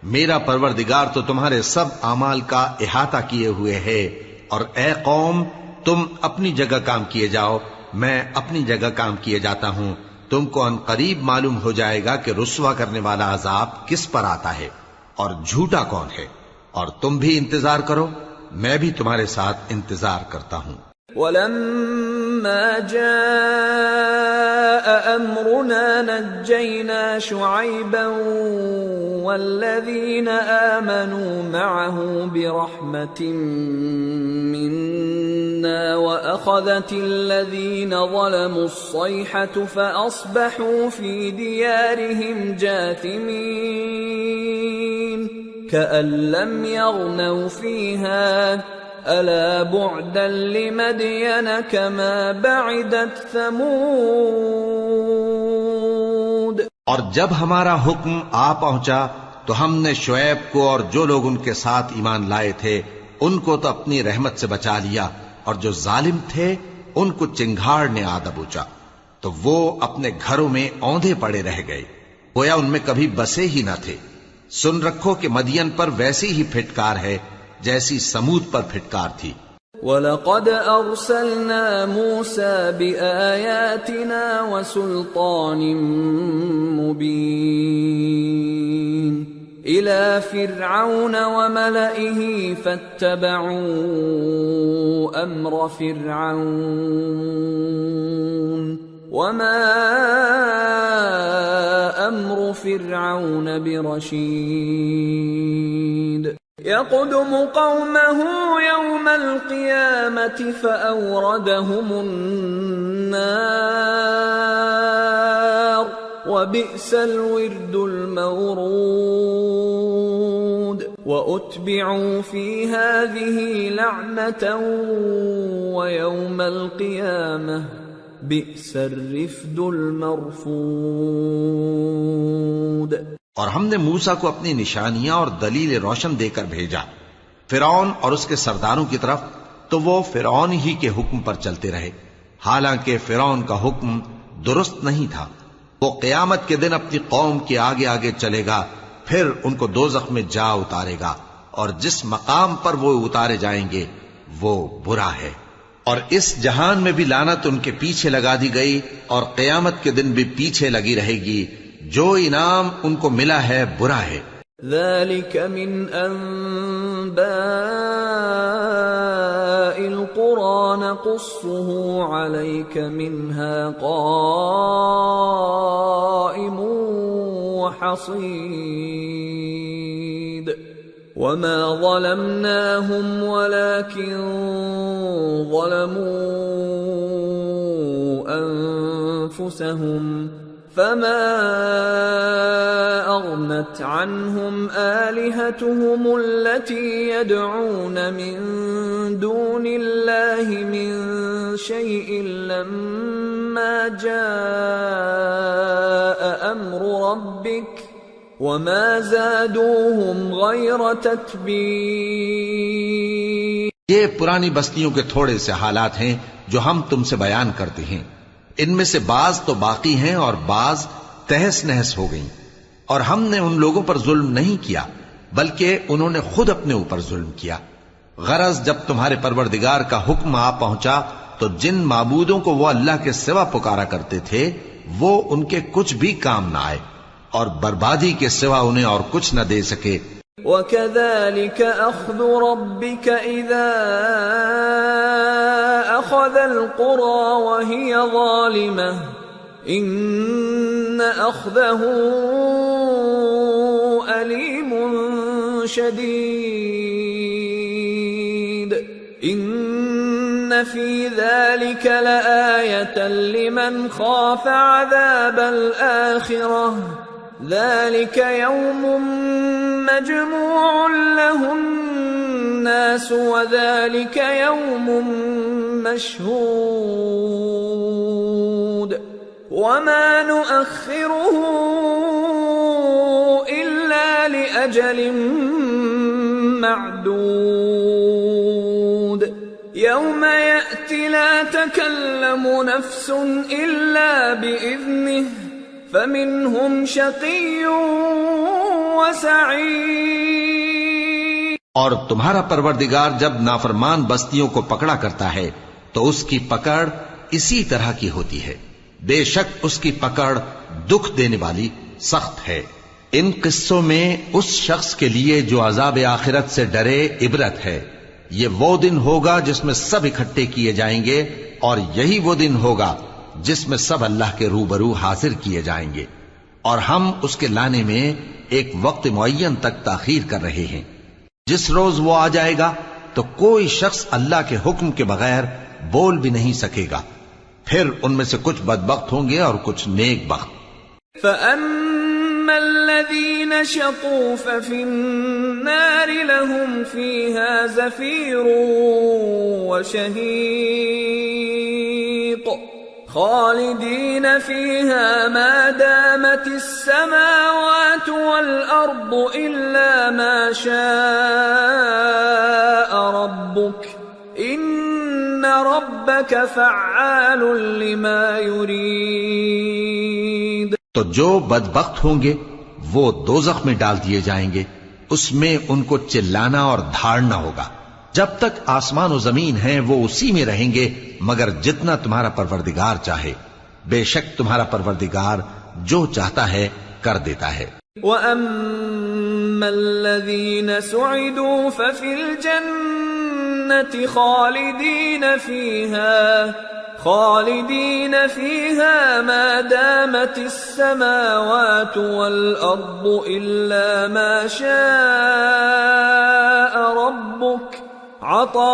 میرا پروردگار تو تمہارے سب اعمال کا احاطہ کیے ہوئے ہے، اور اے قوم، تم اپنی جگہ کام کیے جاؤ، میں اپنی جگہ کام کیے جاتا ہوں۔ تم کو ان قریب معلوم ہو جائے گا کہ رسوا کرنے والا عذاب کس پر آتا ہے اور جھوٹا کون ہے، اور تم بھی انتظار کرو، میں بھی تمہارے ساتھ انتظار کرتا ہوں۔ وَلَمَّا جَاءَ أَمْرُنَا نَجَّيْنَا شُعَيْبًا وَالَّذِينَ آمَنُوا مَعَهُ بِرَحْمَةٍ مِنَّا وَأَخَذَتِ الَّذِينَ ظَلَمُوا الصَّيْحَةُ فَأَصْبَحُوا فِي دِيَارِهِمْ جَاثِمِينَ كَأَن لَّمْ يَغْنَوْا فِيهَا أَلَا بُعْدًا لِمَدْيَنَ كَمَا بَعِدَتْ ثَمُودُ۔ اور جب ہمارا حکم آ پہنچا تو ہم نے شعیب کو اور جو لوگ ان کے ساتھ ایمان لائے تھے ان کو تو اپنی رحمت سے بچا لیا، اور جو ظالم تھے ان کو چنگھاڑ نے آ دبوچا، تو وہ اپنے گھروں میں اوندھے پڑے رہ گئے، گویا ان میں کبھی بسے ہی نہ تھے۔ سن رکھو کہ مدین پر ویسی ہی پھٹکار ہے جیسی سمود پر پھٹکار تھی۔ وَلَقَدْ أَرْسَلْنَا مُوسَى بِآيَاتِنَا وَسُلْطَانٍ مُبِينٍ إِلَى فِرْعَوْنَ وَمَلَئِهِ فَاتَّبَعُوا أَمْرَ فِرْعَوْنَ وَمَا أَمْرُ فِرْعَوْنَ بِرَشِيدٍ يَقْدُمُ قَوْمَهُ يَوْمَ الْقِيَامَةِ فَأَوْرَدَهُمُ النَّارَ وَبِئْسَ الْوِرْدُ الْمَوْرُودُ وَأُتْبِعُوا فِي هَذِهِ لَعْنَةً وَيَوْمَ الْقِيَامَةِ بِئْسَ الرِّفْدُ الْمَرْفُودُ۔ اور ہم نے موسیٰ کو اپنی نشانیاں اور دلیل روشن دے کر بھیجا فرعون اور اس کے سرداروں کی طرف، تو وہ فرعون ہی کے حکم پر چلتے رہے، حالانکہ فرعون کا حکم درست نہیں تھا۔ وہ قیامت کے دن اپنی قوم کے آگے آگے چلے گا، پھر ان کو دوزخ میں جا اتارے گا، اور جس مقام پر وہ اتارے جائیں گے وہ برا ہے۔ اور اس جہان میں بھی لعنت ان کے پیچھے لگا دی گئی، اور قیامت کے دن بھی پیچھے لگی رہے گی۔ جو انعام ان کو ملا ہے برا ہے۔ ذلك من أنباء القرى نقصه عليك منها قائم وحصيد وما ظلمناهم ولكن ظلموا أنفسهم فما أغنت عنهم آلهتهم التي يدعون من دون الله من شيء لما جاء أمر ربك وما زادوهم غير تتبيب۔ یہ پرانی بستیوں کے تھوڑے سے حالات ہیں جو ہم تم سے بیان کرتے ہیں۔ ان میں سے بعض تو باقی ہیں اور بعض تہس نہس ہو گئیں، اور ہم نے ان لوگوں پر ظلم نہیں کیا بلکہ انہوں نے خود اپنے اوپر ظلم کیا۔ غرض جب تمہارے پروردگار کا حکم آ پہنچا تو جن معبودوں کو وہ اللہ کے سوا پکارا کرتے تھے وہ ان کے کچھ بھی کام نہ آئے، اور بربادی کے سوا انہیں اور کچھ نہ دے سکے۔ وَكَذَلِكَ أَخْذُ رَبِّكَ إِذَا أَخَذَ الْقُرَى وَهِيَ ظَالِمَةٌ إِنَّ أَخْذَهُ أَلِيمٌ شَدِيدٌ إِنَّ فِي ذَلِكَ لَآيَةً لِمَنْ خَافَ عَذَابَ الْآخِرَةِ ذلك يوم مجموع له الناس وذلك يوم مشهود وما نؤخره إلا لأجل معدود يوم يأتي لا تكلم نفس إلا بإذنه فَمِنْهُمْ شَقِيٌّ وَسَعِيدٌ۔ اور تمہارا پروردگار جب نافرمان بستیوں کو پکڑا کرتا ہے تو اس کی پکڑ اسی طرح کی ہوتی ہے، بے شک اس کی پکڑ دکھ دینے والی سخت ہے۔ ان قصوں میں اس شخص کے لیے جو عذاب آخرت سے ڈرے عبرت ہے۔ یہ وہ دن ہوگا جس میں سب اکٹھے کیے جائیں گے، اور یہی وہ دن ہوگا جس میں سب اللہ کے روبرو حاضر کیے جائیں گے، اور ہم اس کے لانے میں ایک وقت معین تک تاخیر کر رہے ہیں۔ جس روز وہ آ جائے گا تو کوئی شخص اللہ کے حکم کے بغیر بول بھی نہیں سکے گا، پھر ان میں سے کچھ بدبخت ہوں گے اور کچھ نیک بخت۔ فَأَمَّا الَّذِينَ شَقُوا فَفِي النَّارِ لَهُمْ فِيهَا زَفِيرٌ وَشَهِيقٌ خالدين فيها ما دامت السماوات والأرض إلا ما شاء ربك إن ربك فعال لما يريد۔ تو جو بدبخت ہوں گے وہ دوزخ میں ڈال دیے جائیں گے، اس میں ان کو چلانا اور دھاڑنا ہوگا۔ جب تک آسمان و زمین ہیں وہ اسی میں رہیں گے مگر جتنا تمہارا پروردگار چاہے، بے شک تمہارا پروردگار جو چاہتا ہے کر دیتا ہے۔ وَأَمَّا الَّذِينَ سُعِدُوا فَفِي الْجَنَّةِ خالدين فيها ما دامت السماوات والأرض إلا ما شاء ربك عطاء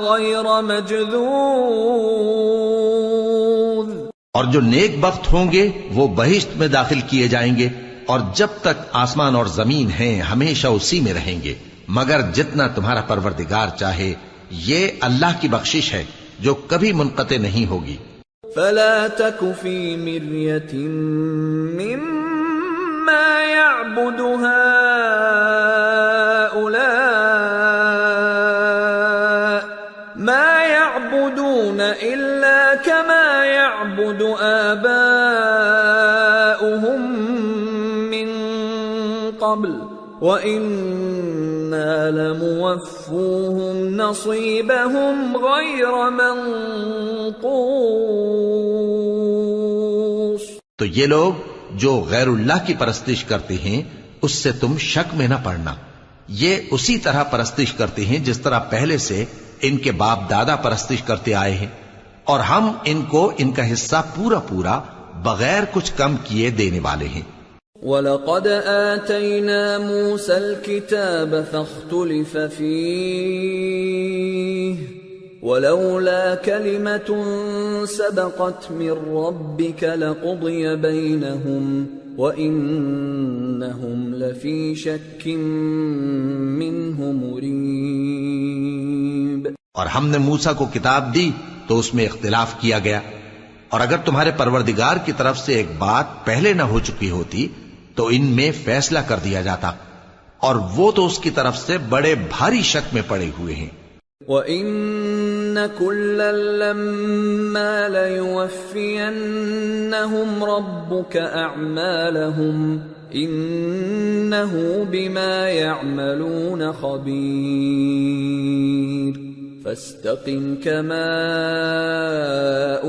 غير مجذوذ۔ اور جو نیک بخت ہوں گے وہ بہشت میں داخل کیے جائیں گے، اور جب تک آسمان اور زمین ہیں ہمیشہ اسی میں رہیں گے مگر جتنا تمہارا پروردگار چاہے۔ یہ اللہ کی بخشش ہے جو کبھی منقطع نہیں ہوگی۔ فلا تك في مرية مما يعبد هؤلاء ما يعبد يعبدون إلا كما يعبد آباؤهم من قبل وَإِنَّا لَمُوَفُّوهُمْ نَصِيبَهُمْ غَيْرَ مَنْقُوصٍ۔ تو یہ لوگ جو غیر اللہ کی پرستش کرتے ہیں اس سے تم شک میں نہ پڑنا، یہ اسی طرح پرستش کرتے ہیں جس طرح پہلے سے ان کے باپ دادا پرستش کرتے آئے ہیں، اور ہم ان کو ان کا حصہ پورا پورا بغیر کچھ کم کیے دینے والے ہیں۔ وَلَقَدْ آتَيْنَا مُوسَى الْكِتَابَ فَاخْتُلِفَ فِيهِ وَلَوْلَا كَلِمَةٌ سَبَقَتْ مِنْ رَبِّكَ لَقُضِيَ بَيْنَهُمْ وَإِنَّهُمْ لَفِي شَكٍّ مِّنْهُ مُرِيبٍ۔ اور ہم نے موسیٰ کو کتاب دی تو اس میں اختلاف کیا گیا، اور اگر تمہارے پروردگار کی طرف سے ایک بات پہلے نہ ہو چکی ہوتی تو ان میں فیصلہ کر دیا جاتا، اور وہ تو اس کی طرف سے بڑے بھاری شک میں پڑے ہوئے ہیں۔ وَإِنَّ كُلًّا لَمَّا لَيُوَفِّيَنَّهُمْ رَبُّكَ أَعْمَالَهُمْ إِنَّهُ بِمَا يَعْمَلُونَ خَبِيرٌ فَاسْتَقِمْ كَمَا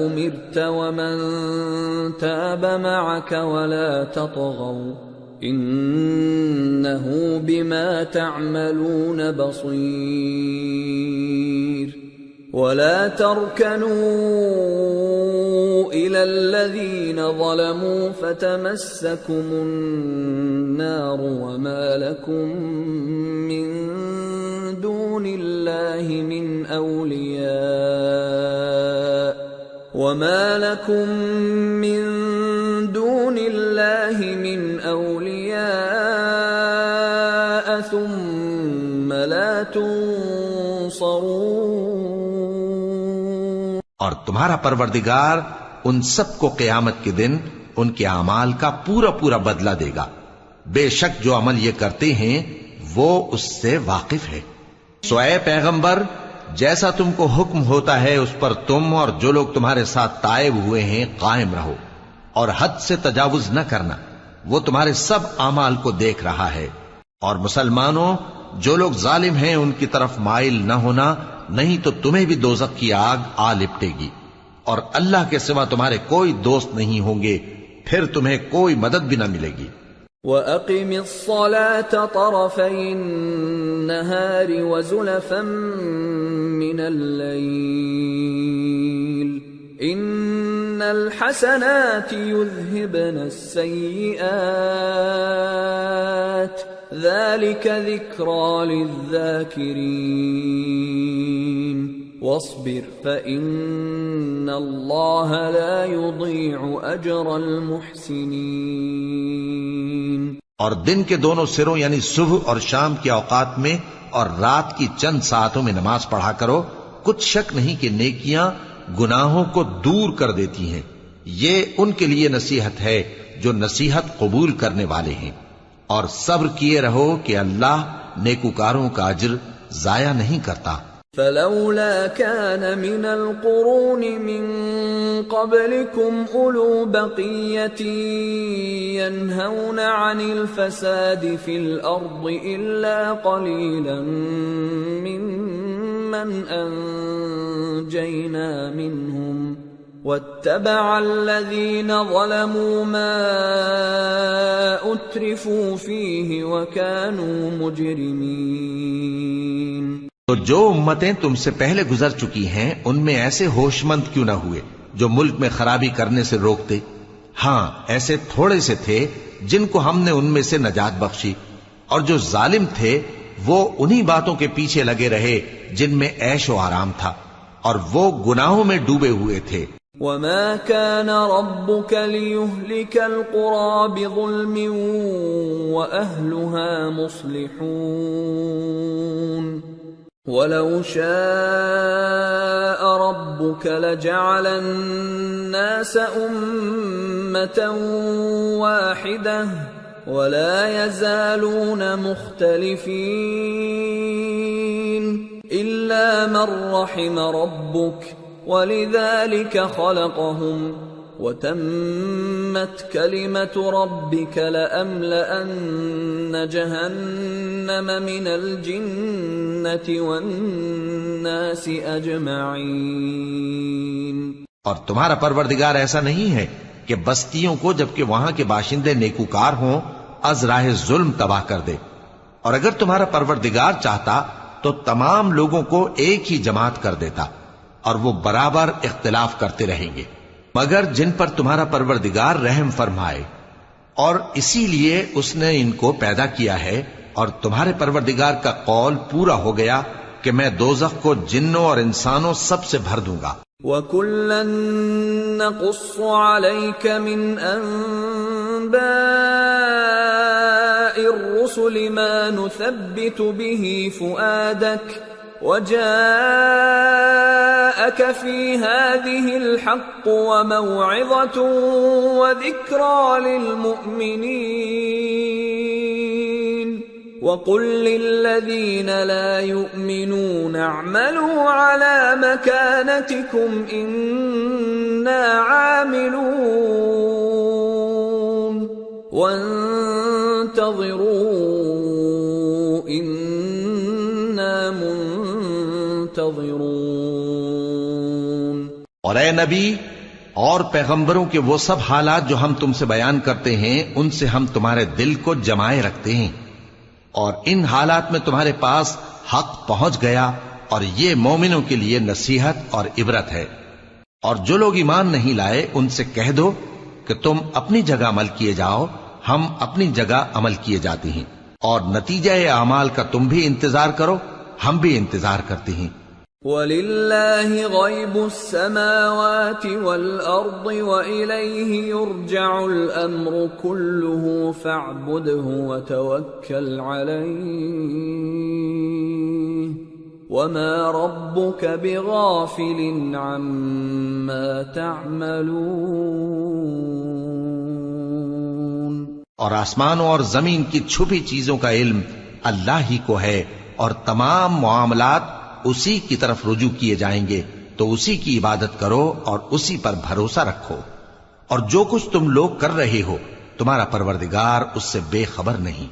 أُمِرْتَ وَمَنْ تَابَ مَعَكَ وَلَا تَطْغَوْا إِنَّهُ بِمَا تَعْمَلُونَ بَصِيرٌ وَلَا تَرْكَنُوا إِلَى الَّذِينَ ظَلَمُوا فَتَمَسَّكُمُ النَّارُ وَمَا لَكُمْ مِنْ دون الله من أولياء وما لكم من دون الله من أولياء ثم لا تنصرون۔ اور تمہارا پروردگار ان سب کو قیامت کے دن ان کے اعمال کا پورا پورا بدلہ دے گا، بے شک جو عمل یہ کرتے ہیں وہ اس سے واقف ہے۔ سو اے پیغمبر، جیسا تم کو حکم ہوتا ہے اس پر تم اور جو لوگ تمہارے ساتھ تائب ہوئے ہیں قائم رہو، اور حد سے تجاوز نہ کرنا، وہ تمہارے سب اعمال کو دیکھ رہا ہے۔ اور مسلمانوں، جو لوگ ظالم ہیں ان کی طرف مائل نہ ہونا، نہیں تو تمہیں بھی دوزخ کی آگ آ لپٹے گی، اور اللہ کے سوا تمہارے کوئی دوست نہیں ہوں گے، پھر تمہیں کوئی مدد بھی نہ ملے گی۔ وَأَقِمِ الصَّلَاةَ طَرَفَيِ النَّهَارِ وَزُلَفًا مِّنَ اللَّيْلِ إِنَّ الْحَسَنَاتِ يُذْهِبْنَ السَّيِّئَاتِ ذَلِكَ ذِكْرَى لِلذَّاكِرِينَ وَاصْبِرْ فَإِنَّ اللَّهَ لَا يُضِيعُ أَجْرَ الْمُحْسِنِينَ۔ اور دن کے دونوں سروں یعنی صبح اور شام کے اوقات میں اور رات کی چند ساعتوں میں نماز پڑھا کرو، کچھ شک نہیں کہ نیکیاں گناہوں کو دور کر دیتی ہیں، یہ ان کے لیے نصیحت ہے جو نصیحت قبول کرنے والے ہیں، اور صبر کیے رہو کہ اللہ نیکوکاروں کا اجر ضائع نہیں کرتا۔ فلولا كان من القرون من قبلكم أولو بقية ينهون عن الفساد في الأرض إلا قليلا ممن أنجينا منهم واتبع الذين ظلموا ما أترفوا فيه وكانوا مجرمين۔ تو جو امتیں تم سے پہلے گزر چکی ہیں ان میں ایسے ہوش مند کیوں نہ ہوئے جو ملک میں خرابی کرنے سے روکتے؟ ہاں، ایسے تھوڑے سے تھے جن کو ہم نے ان میں سے نجات بخشی، اور جو ظالم تھے وہ انہی باتوں کے پیچھے لگے رہے جن میں عیش و آرام تھا، اور وہ گناہوں میں ڈوبے ہوئے تھے۔ وَمَا كَانَ رَبُّكَ لِيُهْلِكَ الْقُرَى بِظُلْمٍ وَأَهْلُهَا مُصْلِحُونَ وَلَوْ شَاءَ رَبُّكَ لَجَعَلَ النَّاسَ أُمَّةً وَاحِدَةً وَلَا يَزَالُونَ مُخْتَلِفِينَ إِلَّا مَنْ رَحِمَ رَبُّكَ وَلِذَلِكَ خَلَقَهُمْ وَتَمَّتْ كَلِمَةُ رَبِّكَ لَأَمْلَأَنَّ جَهَنَّمَ مِنَ الْجِنَّةِ وَالنَّاسِ أَجْمَعِينَ۔ اور تمہارا پروردگار ایسا نہیں ہے کہ بستیوں کو جبکہ وہاں کے باشندے نیکوکار ہوں از راہ ظلم تباہ کر دے، اور اگر تمہارا پروردگار چاہتا تو تمام لوگوں کو ایک ہی جماعت کر دیتا، اور وہ برابر اختلاف کرتے رہیں گے، مگر جن پر تمہارا پروردگار رحم فرمائے، اور اسی لیے اس نے ان کو پیدا کیا ہے، اور تمہارے پروردگار کا قول پورا ہو گیا کہ میں دوزخ کو جنوں اور انسانوں سب سے بھر دوں گا۔ وَكُلًّا نَّقُصُّ عَلَيْكَ مِنْ أَنبَاءِ الرُّسُلِ مَا نُثَبِّتُ بِهِ فُؤَادَكَ وَجَاءَكَ فِي هَٰذِهِ الْحَقُّ وَمَوْعِظَةٌ وَذِكْرَىٰ لِلْمُؤْمِنِينَ وَقُل لِّلَّذِينَ لَا يُؤْمِنُونَ اعْمَلُوا عَلَىٰ مَكَانَتِكُمْ إِنَّا عَامِلُونَ وَانتَظِرُوا إِنَّا مُنتَظِرُونَ۔ اور اے نبی اور پیغمبروں کے وہ سب حالات جو ہم تم سے بیان کرتے ہیں ان سے ہم تمہارے دل کو جمائے رکھتے ہیں، اور ان حالات میں تمہارے پاس حق پہنچ گیا، اور یہ مومنوں کے لیے نصیحت اور عبرت ہے۔ اور جو لوگ ایمان نہیں لائے ان سے کہہ دو کہ تم اپنی جگہ عمل کیے جاؤ، ہم اپنی جگہ عمل کیے جاتے ہیں، اور نتیجہ اعمال کا تم بھی انتظار کرو، ہم بھی انتظار کرتے ہیں۔ وَلِلَّهِ غَيْبُ السَّمَاوَاتِ وَالْأَرْضِ وَإِلَيْهِ يُرْجَعُ الْأَمْرُ كُلُّهُ فَاعْبُدْهُ وَتَوَكَّلْ عَلَيْهِ وَمَا رَبُّكَ بِغَافِلٍ عَمَّا تَعْمَلُونَ۔ اور آسمانوں اور زمین کی چھپی چیزوں کا علم اللہ ہی کو ہے، اور تمام معاملات اسی کی طرف رجوع کیے جائیں گے، تو اسی کی عبادت کرو اور اسی پر بھروسہ رکھو، اور جو کچھ تم لوگ کر رہے ہو تمہارا پروردگار اس سے بے خبر نہیں۔